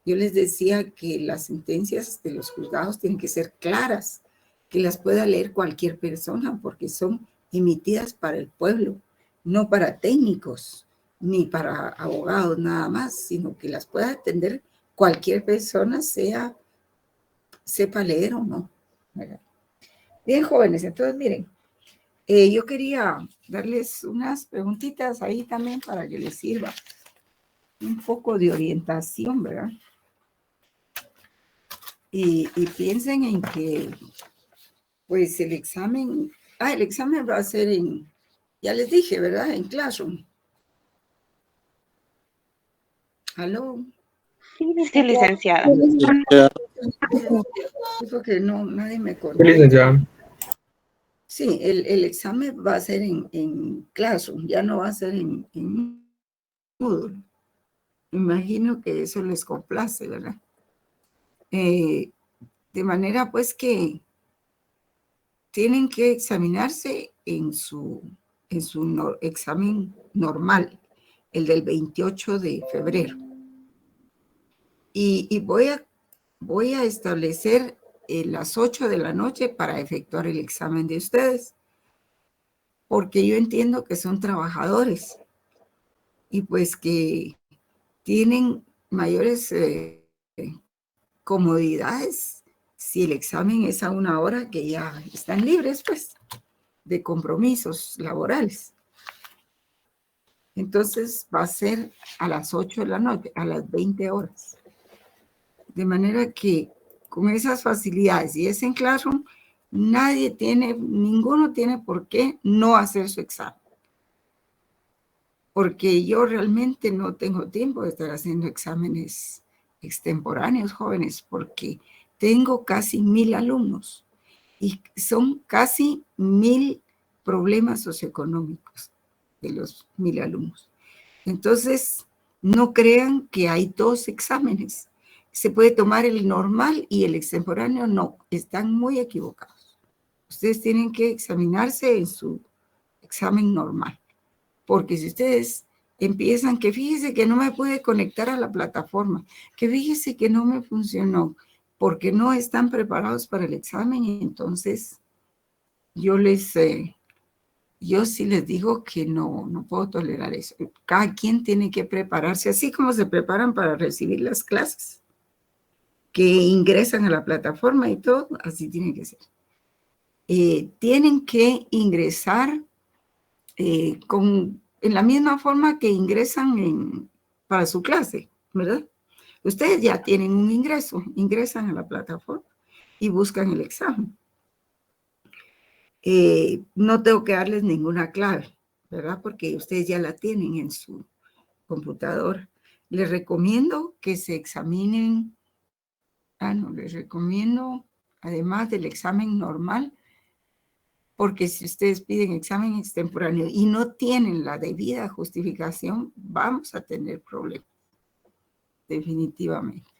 Yo les decía que las sentencias de los juzgados tienen que ser claras, que las pueda leer cualquier persona, porque son emitidas para el pueblo, no para técnicos, ni para abogados nada más, sino que las pueda entender cualquier persona, sepa leer o no. Bien, jóvenes, entonces miren, yo quería darles unas preguntitas ahí también para que les sirva un poco de orientación, ¿verdad? Y piensen en que, pues, el examen va a ser ya les dije, ¿verdad? En Classroom. ¿Aló? Sí, licenciada. Porque nadie me Sí, conoce. licenciada. Sí, el examen va a ser en Classroom, ya no va a ser en Moodle. Imagino que eso les complace, ¿verdad? De manera, pues, que tienen que examinarse en su examen normal, el del 28 de febrero. Y voy a establecer las 8 de la noche para efectuar el examen de ustedes, porque yo entiendo que son trabajadores y pues que tienen mayores comodidades si el examen es a una hora que ya están libres, pues, de compromisos laborales. Entonces va a ser a las 8 de la noche, a las 20 horas. De manera que con esas facilidades, y es en Classroom, ninguno tiene por qué no hacer su examen. Porque yo realmente no tengo tiempo de estar haciendo exámenes extemporáneos, jóvenes, porque tengo casi 1000 alumnos y son casi 1000 problemas socioeconómicos de los 1000 alumnos. Entonces, no crean que hay 2 exámenes. Se puede tomar el normal y el extemporáneo, no, están muy equivocados. Ustedes tienen que examinarse en su examen normal. Porque si ustedes empiezan que fíjese que no me pude conectar a la plataforma, que fíjese que no me funcionó, porque no están preparados para el examen, entonces yo sí les digo que no puedo tolerar eso. Cada quien tiene que prepararse, así como se preparan para recibir las clases, que ingresan a la plataforma y todo, así tiene que ser. Tienen que ingresar en la misma forma que ingresan para su clase, ¿verdad? Ustedes ya tienen un ingreso, ingresan a la plataforma y buscan el examen. No tengo que darles ninguna clave, ¿verdad? Porque ustedes ya la tienen en su computadora. Les recomiendo que se examinen, les recomiendo, además del examen normal, porque si ustedes piden examen extemporáneo y no tienen la debida justificación, vamos a tener problemas, definitivamente.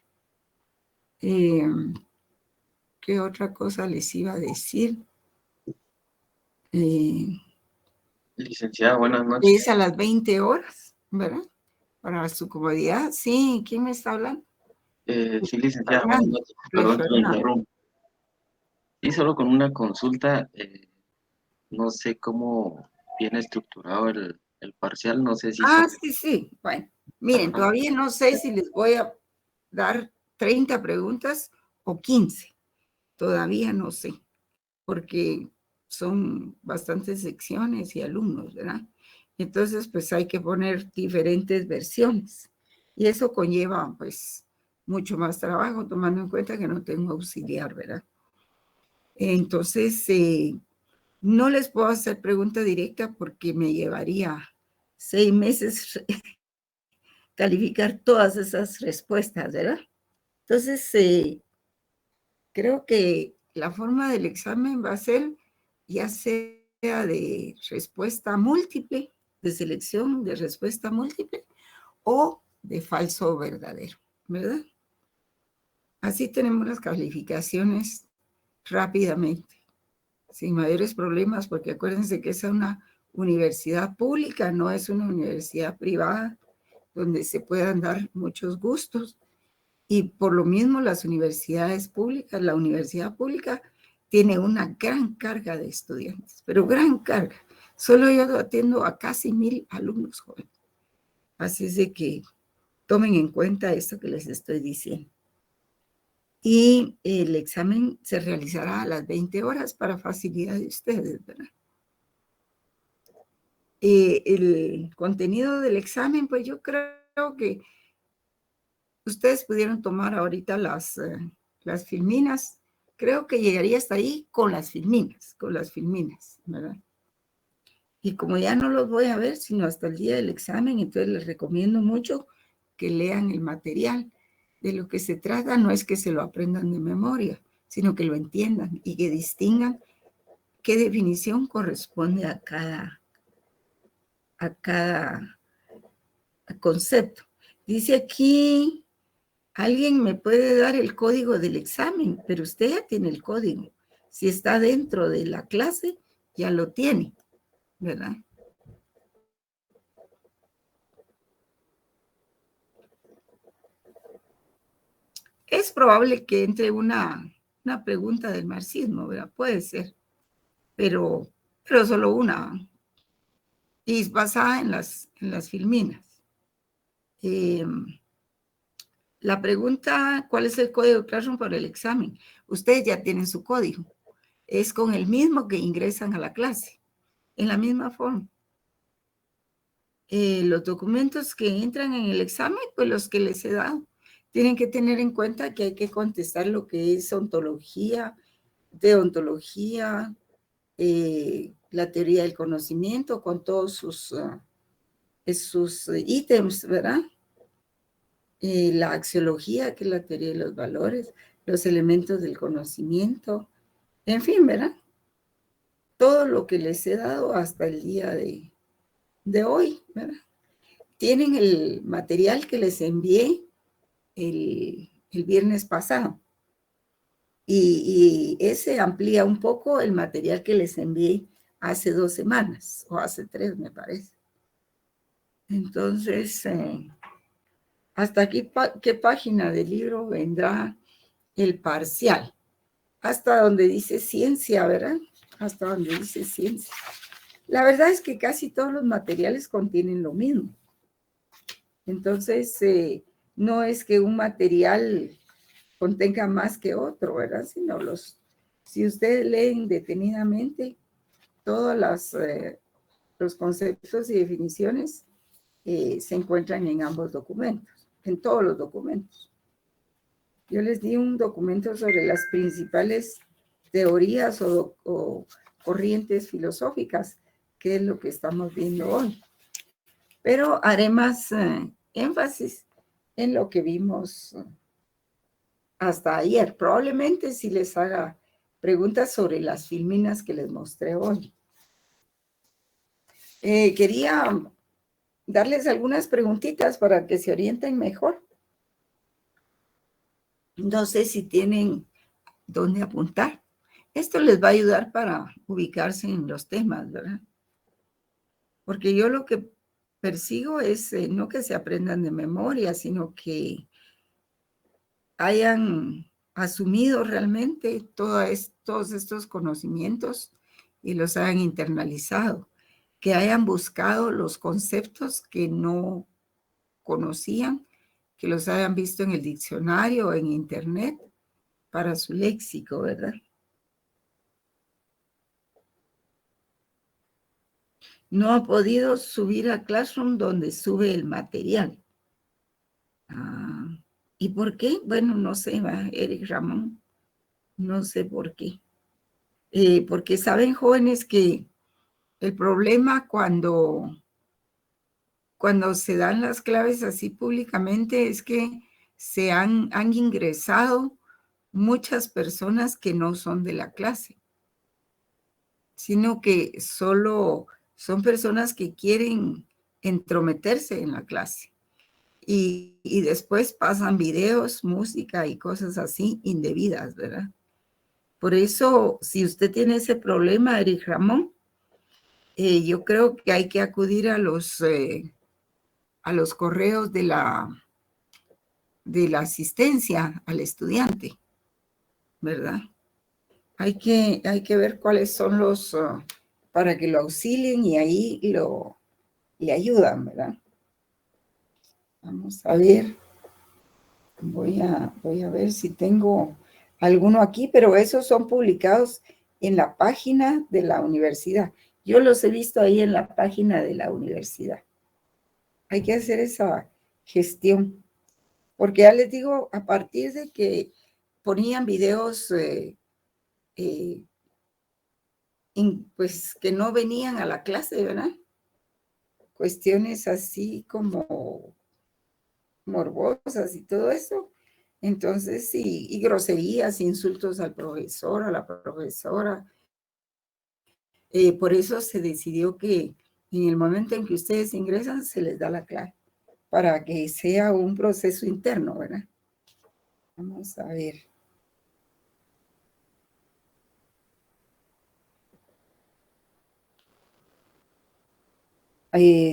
¿Qué otra cosa les iba a decir? Licenciada, buenas noches. Es a las 20 horas, ¿verdad? Para su comodidad. Sí, ¿quién me está hablando? Sí, licenciada, buenas noches. Perdón que me interrumpa. Y solo con una consulta, no sé cómo viene estructurado el parcial, no sé si... Sí. Bueno, miren, todavía no sé si les voy a dar 30 preguntas o 15. Todavía no sé, porque son bastantes secciones y alumnos, ¿verdad? Entonces, pues hay que poner diferentes versiones. Y eso conlleva, pues, mucho más trabajo, tomando en cuenta que no tengo auxiliar, ¿verdad? Entonces, no les puedo hacer pregunta directa porque me llevaría 6 meses calificar todas esas respuestas, ¿verdad? Entonces, creo que la forma del examen va a ser ya sea de respuesta múltiple, de selección de respuesta múltiple o de falso o verdadero, ¿verdad? Así tenemos las calificaciones rápidamente, sin mayores problemas, porque acuérdense que es una universidad pública, no es una universidad privada donde se puedan dar muchos gustos. Y por lo mismo las universidades públicas, la universidad pública tiene una gran carga de estudiantes, pero gran carga. Solo yo atiendo a casi 1000 alumnos jóvenes. Así es de que tomen en cuenta esto que les estoy diciendo. Y el examen se realizará a las 20 horas para facilidad de ustedes, ¿verdad? El contenido del examen, pues yo creo que ustedes pudieron tomar ahorita las filminas. Creo que llegaría hasta ahí con las filminas, ¿verdad? Y como ya no los voy a ver, sino hasta el día del examen, entonces les recomiendo mucho que lean el material. De lo que se trata no es que se lo aprendan de memoria, sino que lo entiendan y que distingan qué definición corresponde a cada concepto. Dice aquí, alguien me puede dar el código del examen, pero usted ya tiene el código. Si está dentro de la clase, ya lo tiene, ¿verdad? Es probable que entre una pregunta del marxismo, ¿verdad? Puede ser, pero solo una, y es basada en las filminas. La pregunta, ¿cuál es el código Classroom para el examen? Ustedes ya tienen su código. Es con el mismo que ingresan a la clase, en la misma forma. Los documentos que entran en el examen, pues los que les he dado, tienen que tener en cuenta que hay que contestar lo que es ontología, deontología, la teoría del conocimiento con todos sus ítems, ¿verdad? La axiología, que es la teoría de los valores, los elementos del conocimiento, en fin, ¿verdad? Todo lo que les he dado hasta el día de hoy, ¿verdad? Tienen el material que les envié el viernes pasado. Y ese amplía un poco el material que les envié hace 2 semanas, o hace 3, me parece. Entonces, ¿hasta aquí qué página del libro vendrá el parcial? Hasta donde dice ciencia, ¿verdad? Hasta donde dice ciencia. La verdad es que casi todos los materiales contienen lo mismo. Entonces, no es que un material contenga más que otro, ¿verdad? Sino si ustedes leen detenidamente todos los conceptos y definiciones, se encuentran en ambos documentos, en todos los documentos. Yo les di un documento sobre las principales teorías o corrientes filosóficas, que es lo que estamos viendo hoy. Pero haré más énfasis en lo que vimos hasta ayer. Probablemente si les haga preguntas sobre las filminas que les mostré hoy. Quería darles algunas preguntitas para que se orienten mejor. No sé si tienen dónde apuntar. Esto les va a ayudar para ubicarse en los temas, ¿verdad? Porque yo lo que persigo es no que se aprendan de memoria, sino que hayan asumido realmente todos estos conocimientos y los hayan internalizado, que hayan buscado los conceptos que no conocían, que los hayan visto en el diccionario o en internet para su léxico, ¿verdad? No ha podido subir a Classroom donde sube el material. ¿Y por qué? Bueno, no sé, Eric Ramón, no sé por qué. Porque saben, jóvenes, que el problema cuando se dan las claves así públicamente es que se han ingresado muchas personas que no son de la clase, sino que solo son personas que quieren entrometerse en la clase. Y después pasan videos, música y cosas así indebidas, ¿verdad? Por eso, si usted tiene ese problema, Eric Ramón, yo creo que hay que acudir a los correos de la asistencia al estudiante, ¿verdad? Hay que ver cuáles son los, para que lo auxilien y ahí le ayudan, ¿verdad? Vamos a ver. Voy a ver si tengo alguno aquí, pero esos son publicados en la página de la universidad. Yo los he visto ahí en la página de la universidad. Hay que hacer esa gestión, porque ya les digo, a partir de que ponían videos pues que no venían a la clase, ¿verdad? Cuestiones así como morbosas y todo eso. Entonces, sí, y groserías, insultos al profesor, a la profesora. Por eso se decidió que en el momento en que ustedes ingresan, se les da la clave, para que sea un proceso interno, ¿verdad? Vamos a ver.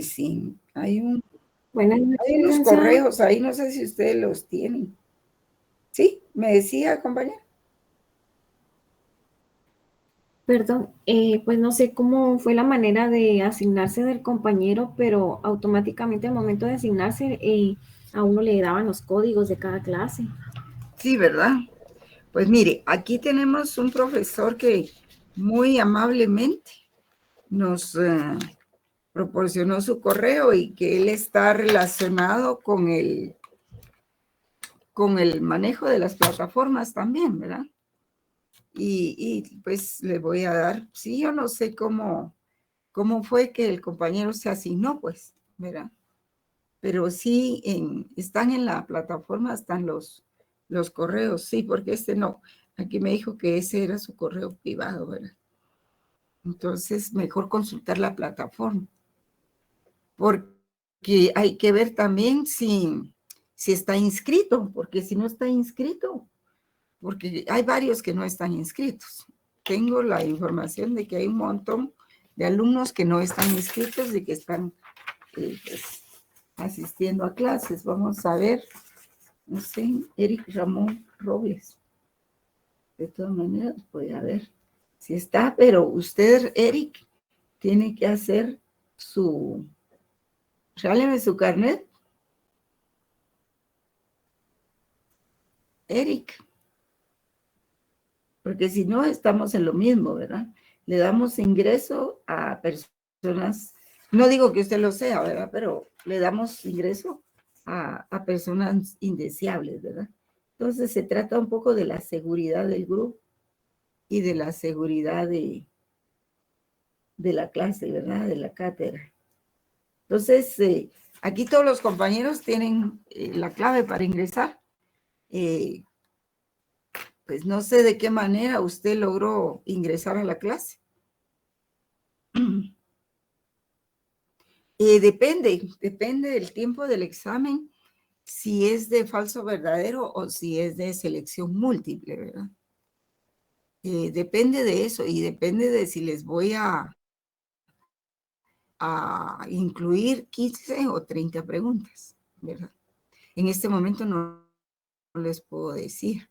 Sí, hay Buenas noches, hay unos licenciada. correos ahí, no sé si ustedes los tienen. ¿Sí? ¿Me decía, compañera? Perdón, pues no sé cómo fue la manera de asignarse del compañero, pero automáticamente al momento de asignarse a uno le daban los códigos de cada clase. Sí, ¿verdad? Pues mire, aquí tenemos un profesor que muy amablemente nos proporcionó su correo y que él está relacionado con el manejo de las plataformas también, ¿verdad? Y pues le voy a dar, sí, yo no sé cómo fue que el compañero se asignó, pues, ¿verdad? Pero sí, están en la plataforma, están los correos, sí, porque no, aquí me dijo que ese era su correo privado, ¿verdad? Entonces, mejor consultar la plataforma, porque hay que ver también si está inscrito, porque si no está inscrito, porque hay varios que no están inscritos. Tengo la información de que hay un montón de alumnos que no están inscritos y que están pues, asistiendo a clases. Vamos a ver, no sé, Eric Ramón Robles. De todas maneras, voy a ver si está, pero usted, Eric, tiene que hacer su, ráleme su carnet. Eric, porque si no estamos en lo mismo, ¿verdad? Le damos ingreso a personas, no digo que usted lo sea, ¿verdad? Pero le damos ingreso a personas indeseables, ¿verdad? Entonces se trata un poco de la seguridad del grupo y de la seguridad de la clase, ¿verdad? De la cátedra. Entonces, aquí todos los compañeros tienen la clave para ingresar. Pues no sé de qué manera usted logró ingresar a la clase. Depende del tiempo del examen, si es de falso verdadero o si es de selección múltiple, ¿verdad? Depende de eso y depende de si les voy a incluir 15 o 30 preguntas, ¿verdad? En este momento no les puedo decir,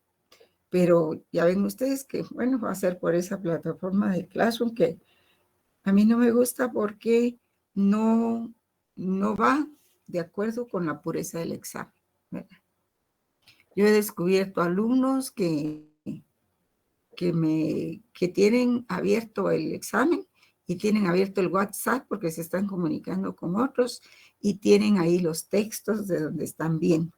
pero ya ven ustedes que, bueno, va a ser por esa plataforma de Classroom que a mí no me gusta porque no va de acuerdo con la pureza del examen, ¿verdad? Yo he descubierto alumnos que tienen abierto el examen y tienen abierto el WhatsApp porque se están comunicando con otros y tienen ahí los textos de donde están bien.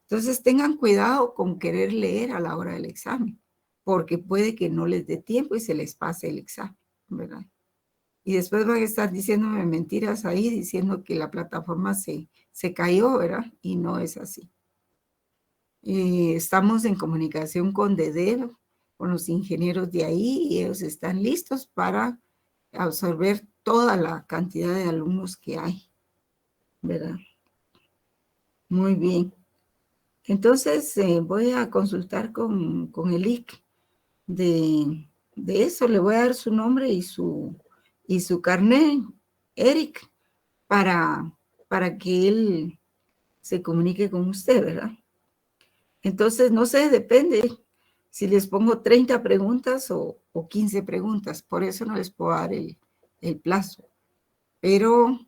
Entonces tengan cuidado con querer leer a la hora del examen, porque puede que no les dé tiempo y se les pase el examen, ¿verdad? Y después van a estar diciéndome mentiras ahí, diciendo que la plataforma se cayó, ¿verdad? Y no es así. Estamos en comunicación con DEDEV, con los ingenieros de ahí, y ellos están listos para absorber toda la cantidad de alumnos que hay, ¿verdad? Muy bien. Entonces, voy a consultar con el IC de eso. Le voy a dar su nombre y su carnet, Eric, para que él se comunique con usted, ¿verdad? Entonces, no sé, depende si les pongo 30 preguntas o 15 preguntas. Por eso no les puedo dar el plazo. Pero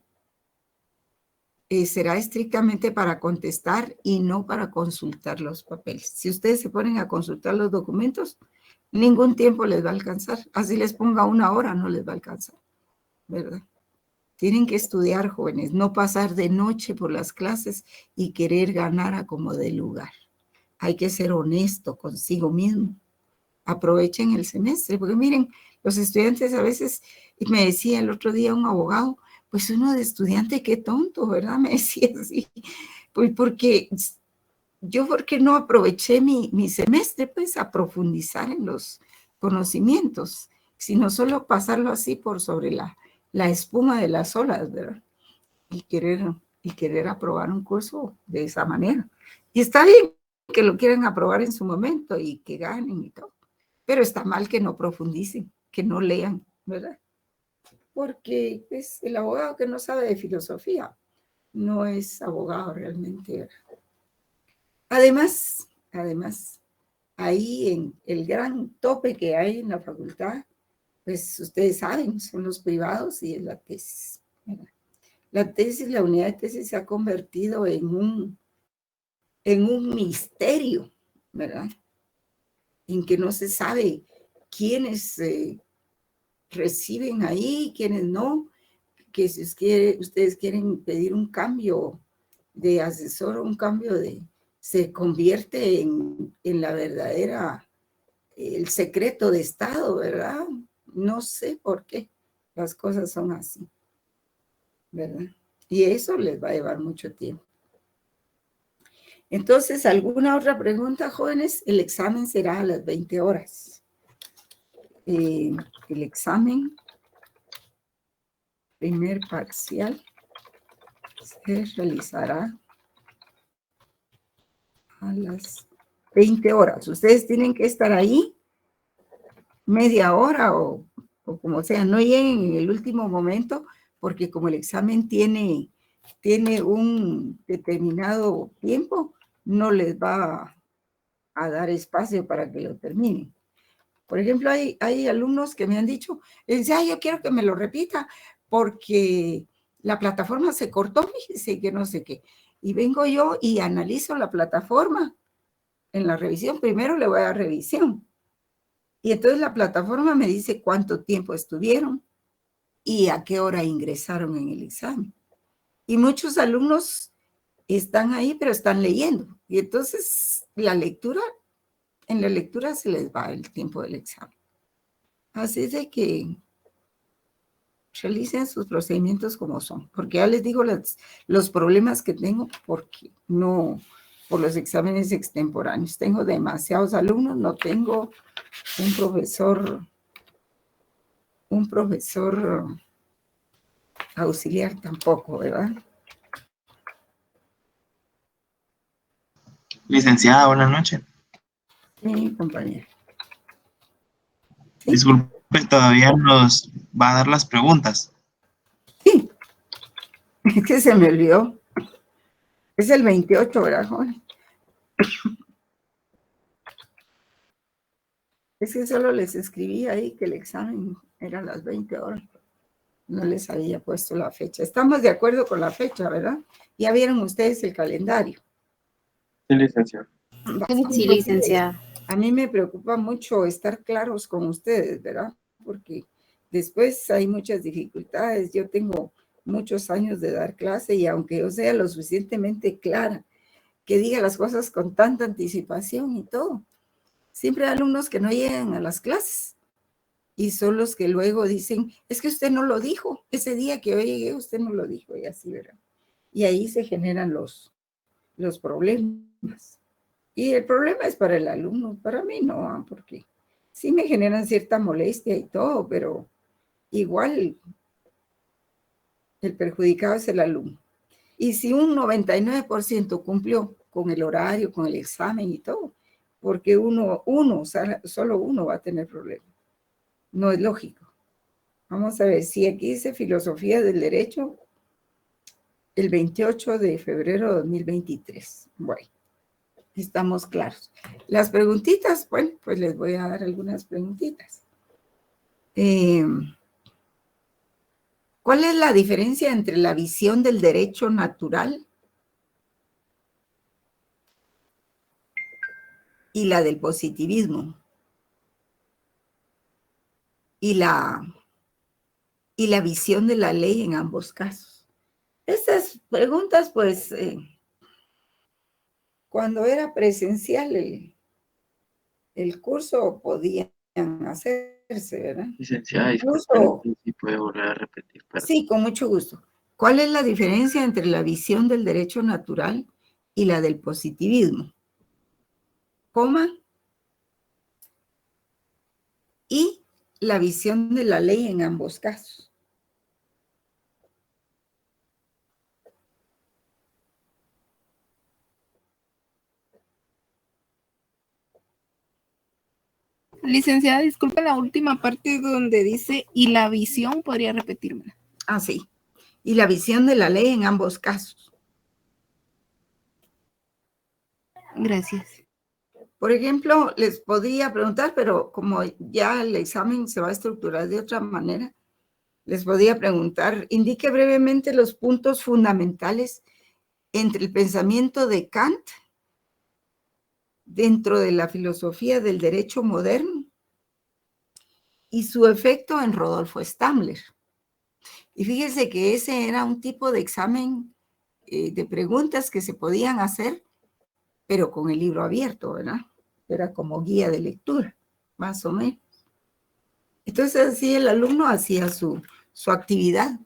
será estrictamente para contestar y no para consultar los papeles. Si ustedes se ponen a consultar los documentos, ningún tiempo les va a alcanzar. Así les ponga 1 hora, no les va a alcanzar, ¿verdad? Tienen que estudiar, jóvenes, no pasar de noche por las clases y querer ganar a como dé lugar. Hay que ser honesto consigo mismo. Aprovechen el semestre, porque miren, los estudiantes a veces, y me decía el otro día un abogado, pues uno de estudiante, qué tonto, ¿verdad? Me decía así, pues porque yo, porque no aproveché mi semestre, pues a profundizar en los conocimientos, sino solo pasarlo así por sobre la espuma de las olas, ¿verdad? Y querer aprobar un curso de esa manera. Y está bien que lo quieran aprobar en su momento y que ganen y todo, pero está mal que no profundicen, que no lean, ¿verdad? Porque pues, el abogado que no sabe de filosofía no es abogado realmente, ¿verdad? Además, ahí en el gran tope que hay en la facultad, pues ustedes saben, son los privados y es la tesis, ¿verdad? La tesis, la unidad de tesis se ha convertido en un misterio, ¿verdad? En que no se sabe quiénes reciben ahí, quiénes no, que si ustedes quieren pedir un cambio de asesor o un cambio se convierte en la verdadera, el secreto de Estado, ¿verdad? No sé por qué las cosas son así, ¿verdad? Y eso les va a llevar mucho tiempo. Entonces, ¿alguna otra pregunta, jóvenes? El examen será a las 20 horas. El examen, primer parcial, se realizará a las 20 horas. Ustedes tienen que estar ahí media hora o o como sea, no lleguen en el último momento, porque como el examen tiene un determinado tiempo, no les va a dar espacio para que lo terminen. Por ejemplo, hay alumnos que me han dicho, yo quiero que me lo repita porque la plataforma se cortó, fíjese que no sé qué. Y vengo yo y analizo la plataforma. En la revisión, primero le voy a dar revisión. Y entonces la plataforma me dice cuánto tiempo estuvieron y a qué hora ingresaron en el examen. Y muchos alumnos están ahí, pero están leyendo. Y entonces en la lectura se les va el tiempo del examen. Así es de que realicen sus procedimientos como son, porque ya les digo los problemas que tengo, porque no, por los exámenes extemporáneos. Tengo demasiados alumnos, no tengo un profesor auxiliar tampoco, ¿verdad? Licenciada, buenas noches. Sí, compañero. ¿Sí? Disculpe, todavía nos va a dar las preguntas. Sí, es que se me olvidó. Es el 28, ¿verdad, joven? Es que solo les escribí ahí que el examen era a las 20 horas. No les había puesto la fecha. Estamos de acuerdo con la fecha, ¿verdad? Ya vieron ustedes el calendario. Sí, licenciado. Sí, licenciada. A mí me preocupa mucho estar claros con ustedes, ¿verdad? Porque después hay muchas dificultades. Yo tengo muchos años de dar clase y aunque yo sea lo suficientemente clara, que diga las cosas con tanta anticipación y todo, siempre hay alumnos que no llegan a las clases y son los que luego dicen, es que usted no lo dijo, ese día que yo llegué usted no lo dijo y así, ¿verdad? Y ahí se generan los problemas. Y el problema es para el alumno, para mí no, porque sí me generan cierta molestia y todo, pero igual el perjudicado es el alumno. Y si un 99% cumplió con el horario, con el examen y todo, porque solo uno va a tener problemas. No es lógico. Vamos a ver, si aquí dice Filosofía del Derecho, el 28 de febrero de 2023. Bueno, estamos claros. Las preguntitas, bueno, pues les voy a dar algunas preguntitas. ¿Cuál es la diferencia entre la visión del derecho natural y la del positivismo? Y la visión de la ley en ambos casos. Estas preguntas, pues, cuando era presencial el curso podían hacerse, ¿verdad? Licenciada, Incluso, disculpe si puede volver a repetir. Perdón. sí, con mucho gusto. ¿Cuál es la diferencia entre la visión del derecho natural y la del positivismo? Coma. Y la visión de la ley en ambos casos. Licenciada, disculpe la última parte donde dice, y la visión, ¿podría repetírmela? Ah, sí. Y la visión de la ley en ambos casos. Gracias. Por ejemplo, les podría preguntar, pero como ya el examen se va a estructurar de otra manera, les podría preguntar, indique brevemente los puntos fundamentales entre el pensamiento de Kant dentro de la filosofía del derecho moderno y su efecto en Rodolfo Stammler. Y fíjense que ese era un tipo de examen de preguntas que se podían hacer, pero con el libro abierto, ¿verdad? Era como guía de lectura, más o menos. Entonces así el alumno hacía su actividad,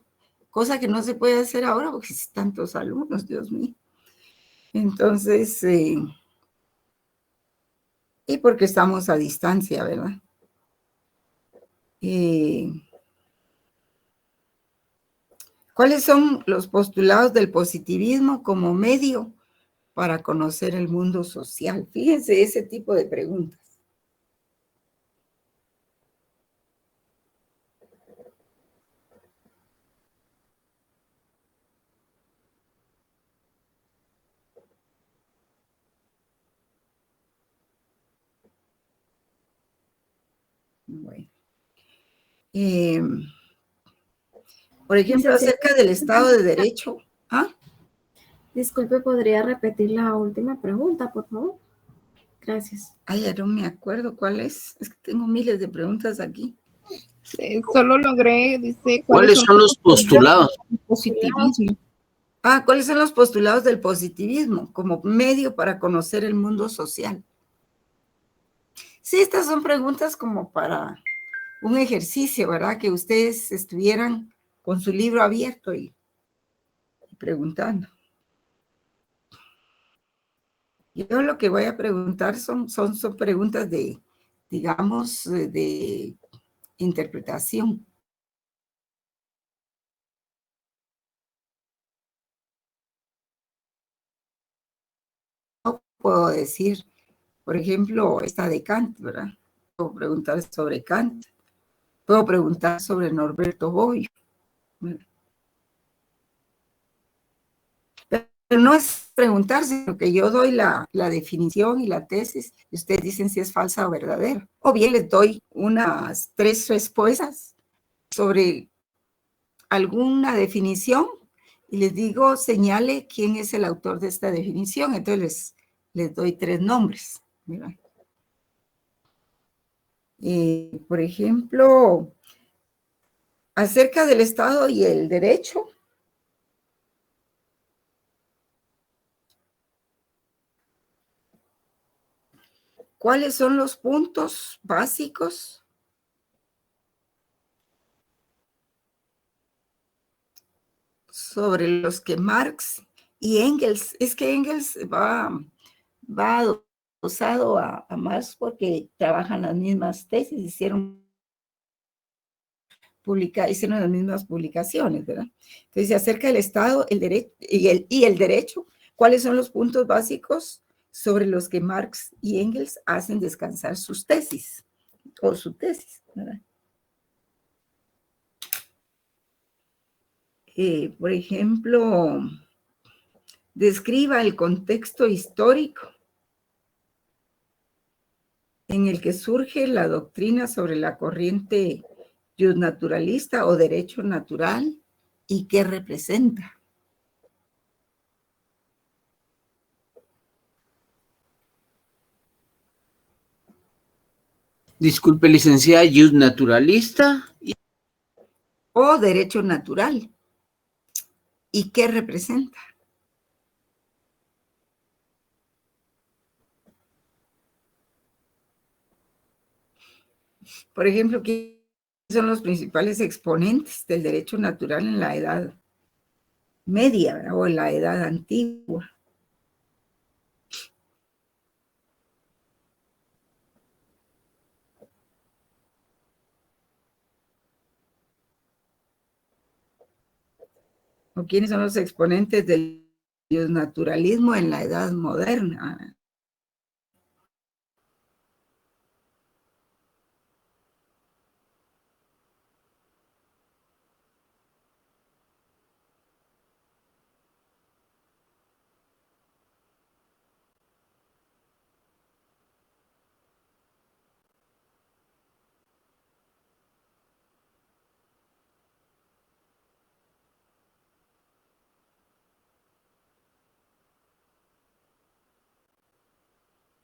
cosa que no se puede hacer ahora porque hay tantos alumnos, Dios mío. Entonces, y porque estamos a distancia, ¿verdad? ¿Cuáles son los postulados del positivismo como medio para conocer el mundo social? Fíjense ese tipo de preguntas. Bueno. Por ejemplo, acerca del Estado de Derecho. ¿Ah? Disculpe, ¿podría repetir la última pregunta, por favor? Gracias. Ay, ya no me acuerdo cuál es. Es que tengo miles de preguntas aquí. Solo logré, dice, ¿Cuáles son los postulados? Positivismo. ¿Cuáles son los postulados del positivismo como medio para conocer el mundo social? Sí, estas son preguntas como para un ejercicio, ¿verdad? Que ustedes estuvieran con su libro abierto y preguntando. Yo lo que voy a preguntar son preguntas de, digamos, de interpretación. No puedo decir, por ejemplo, esta de Kant, ¿verdad? Puedo preguntar sobre Kant. Puedo preguntar sobre Norberto Bobbio. Pero no es preguntar, sino que yo doy la definición y la tesis y ustedes dicen si es falsa o verdadera. O bien les doy unas 3 respuestas sobre alguna definición y les digo, señale quién es el autor de esta definición. Entonces les doy 3 nombres. Mira. Por ejemplo, acerca del Estado y el derecho. ¿Cuáles son los puntos básicos sobre los que Marx y Engels, es que Engels va adosado a Marx porque trabajan las mismas tesis, hicieron las mismas publicaciones, ¿verdad? Entonces, acerca del Estado, el derecho y el derecho, ¿cuáles son los puntos básicos sobre los que Marx y Engels hacen descansar sus tesis o su tesis, ¿verdad? Por ejemplo, describa el contexto histórico en el que surge la doctrina sobre la corriente justnaturalista o derecho natural y qué representa. Disculpe, licenciada, justnaturalista. O derecho natural y qué representa. Por ejemplo, ¿quiénes son los principales exponentes del derecho natural en la Edad Media, ¿verdad? O en la Edad Antigua? ¿O quiénes son los exponentes del naturalismo en la Edad Moderna?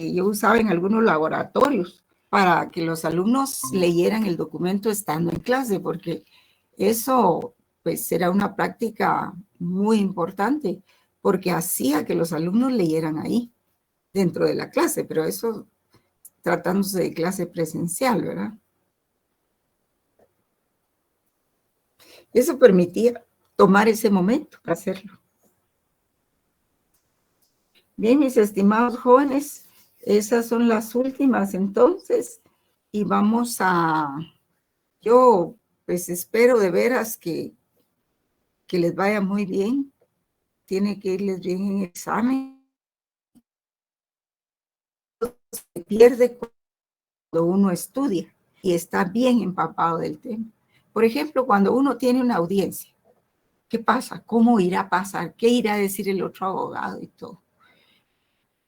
Yo usaba en algunos laboratorios para que los alumnos leyeran el documento estando en clase, porque eso pues era una práctica muy importante, porque hacía que los alumnos leyeran ahí, dentro de la clase, pero eso tratándose de clase presencial, ¿verdad? Eso permitía tomar ese momento para hacerlo. Bien, mis estimados jóvenes, esas son las últimas entonces, y vamos a, yo pues espero de veras que les vaya muy bien, tiene que irles bien en el examen, se pierde cuando uno estudia y está bien empapado del tema. Por ejemplo, cuando uno tiene una audiencia, ¿qué pasa? ¿Cómo irá a pasar? ¿Qué irá a decir el otro abogado y todo?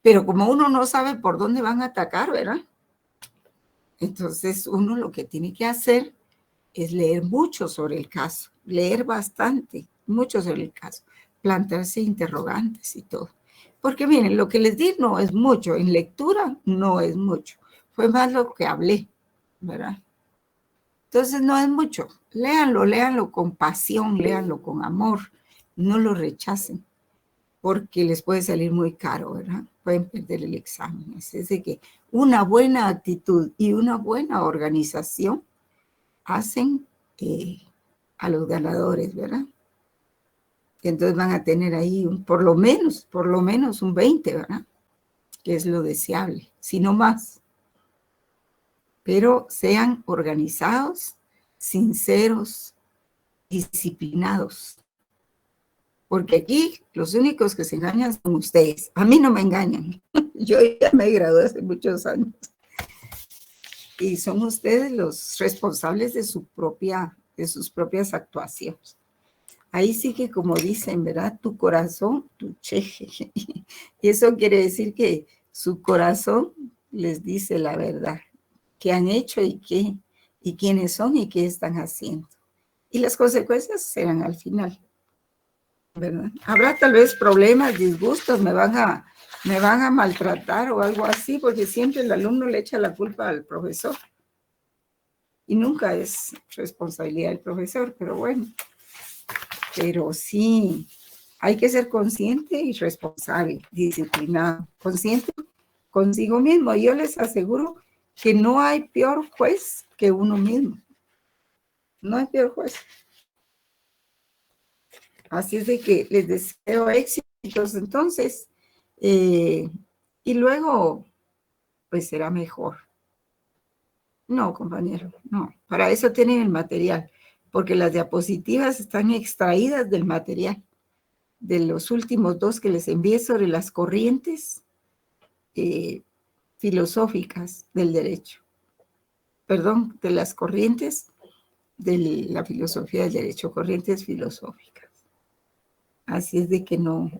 Pero como uno no sabe por dónde van a atacar, ¿verdad? Entonces, uno lo que tiene que hacer es leer mucho sobre el caso, leer bastante, mucho sobre el caso, plantearse interrogantes y todo. Porque miren, lo que les di no es mucho, en lectura no es mucho, fue más lo que hablé, ¿verdad? Entonces no es mucho, léanlo con pasión, léanlo con amor, no lo rechacen, porque les puede salir muy caro, ¿verdad? Pueden perder el examen. Así es de que una buena actitud y una buena organización hacen a los ganadores, ¿verdad? Y entonces van a tener ahí por lo menos un 20, ¿verdad? Que es lo deseable, si no más. Pero sean organizados, sinceros, disciplinados. Porque aquí los únicos que se engañan son ustedes. A mí no me engañan. Yo ya me gradué hace muchos años. Y son ustedes los responsables de sus propias actuaciones. Ahí sí que, como dicen, ¿verdad? Tu corazón, tu cheje. Y eso quiere decir que su corazón les dice la verdad. Qué han hecho y quiénes son y qué están haciendo. Y las consecuencias serán al final, ¿verdad? Habrá tal vez problemas, disgustos, me van a maltratar o algo así, porque siempre el alumno le echa la culpa al profesor. Y nunca es responsabilidad del profesor, pero bueno. Pero sí, hay que ser consciente y responsable, disciplinado, consciente consigo mismo. Yo les aseguro que no hay peor juez que uno mismo. No hay peor juez. Así es de que les deseo éxitos entonces. Y luego, pues será mejor. No, compañero, no. Para eso tienen el material, porque las diapositivas están extraídas del material, de los últimos 2 que les envié sobre las corrientes filosóficas del derecho. Perdón, de las corrientes de la filosofía del derecho, corrientes filosóficas. Así es de que no,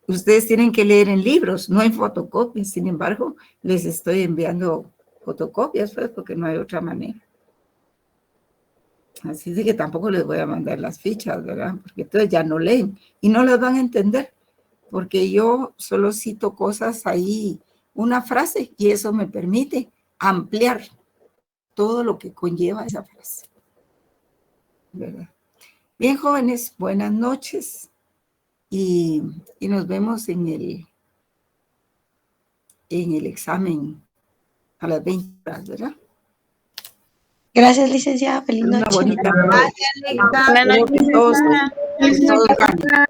ustedes tienen que leer en libros, no en fotocopias. Sin embargo, les estoy enviando fotocopias, pues, porque no hay otra manera. Así es de que tampoco les voy a mandar las fichas, ¿verdad? Porque entonces ya no leen y no las van a entender, porque yo solo cito cosas ahí, una frase, y eso me permite ampliar todo lo que conlleva esa frase, ¿verdad? Bien, jóvenes, buenas noches y nos vemos en el examen a las 20 horas, ¿verdad? Gracias, licenciada. Feliz noche. Una bonita noche. Buenas noches. Que todos ganen.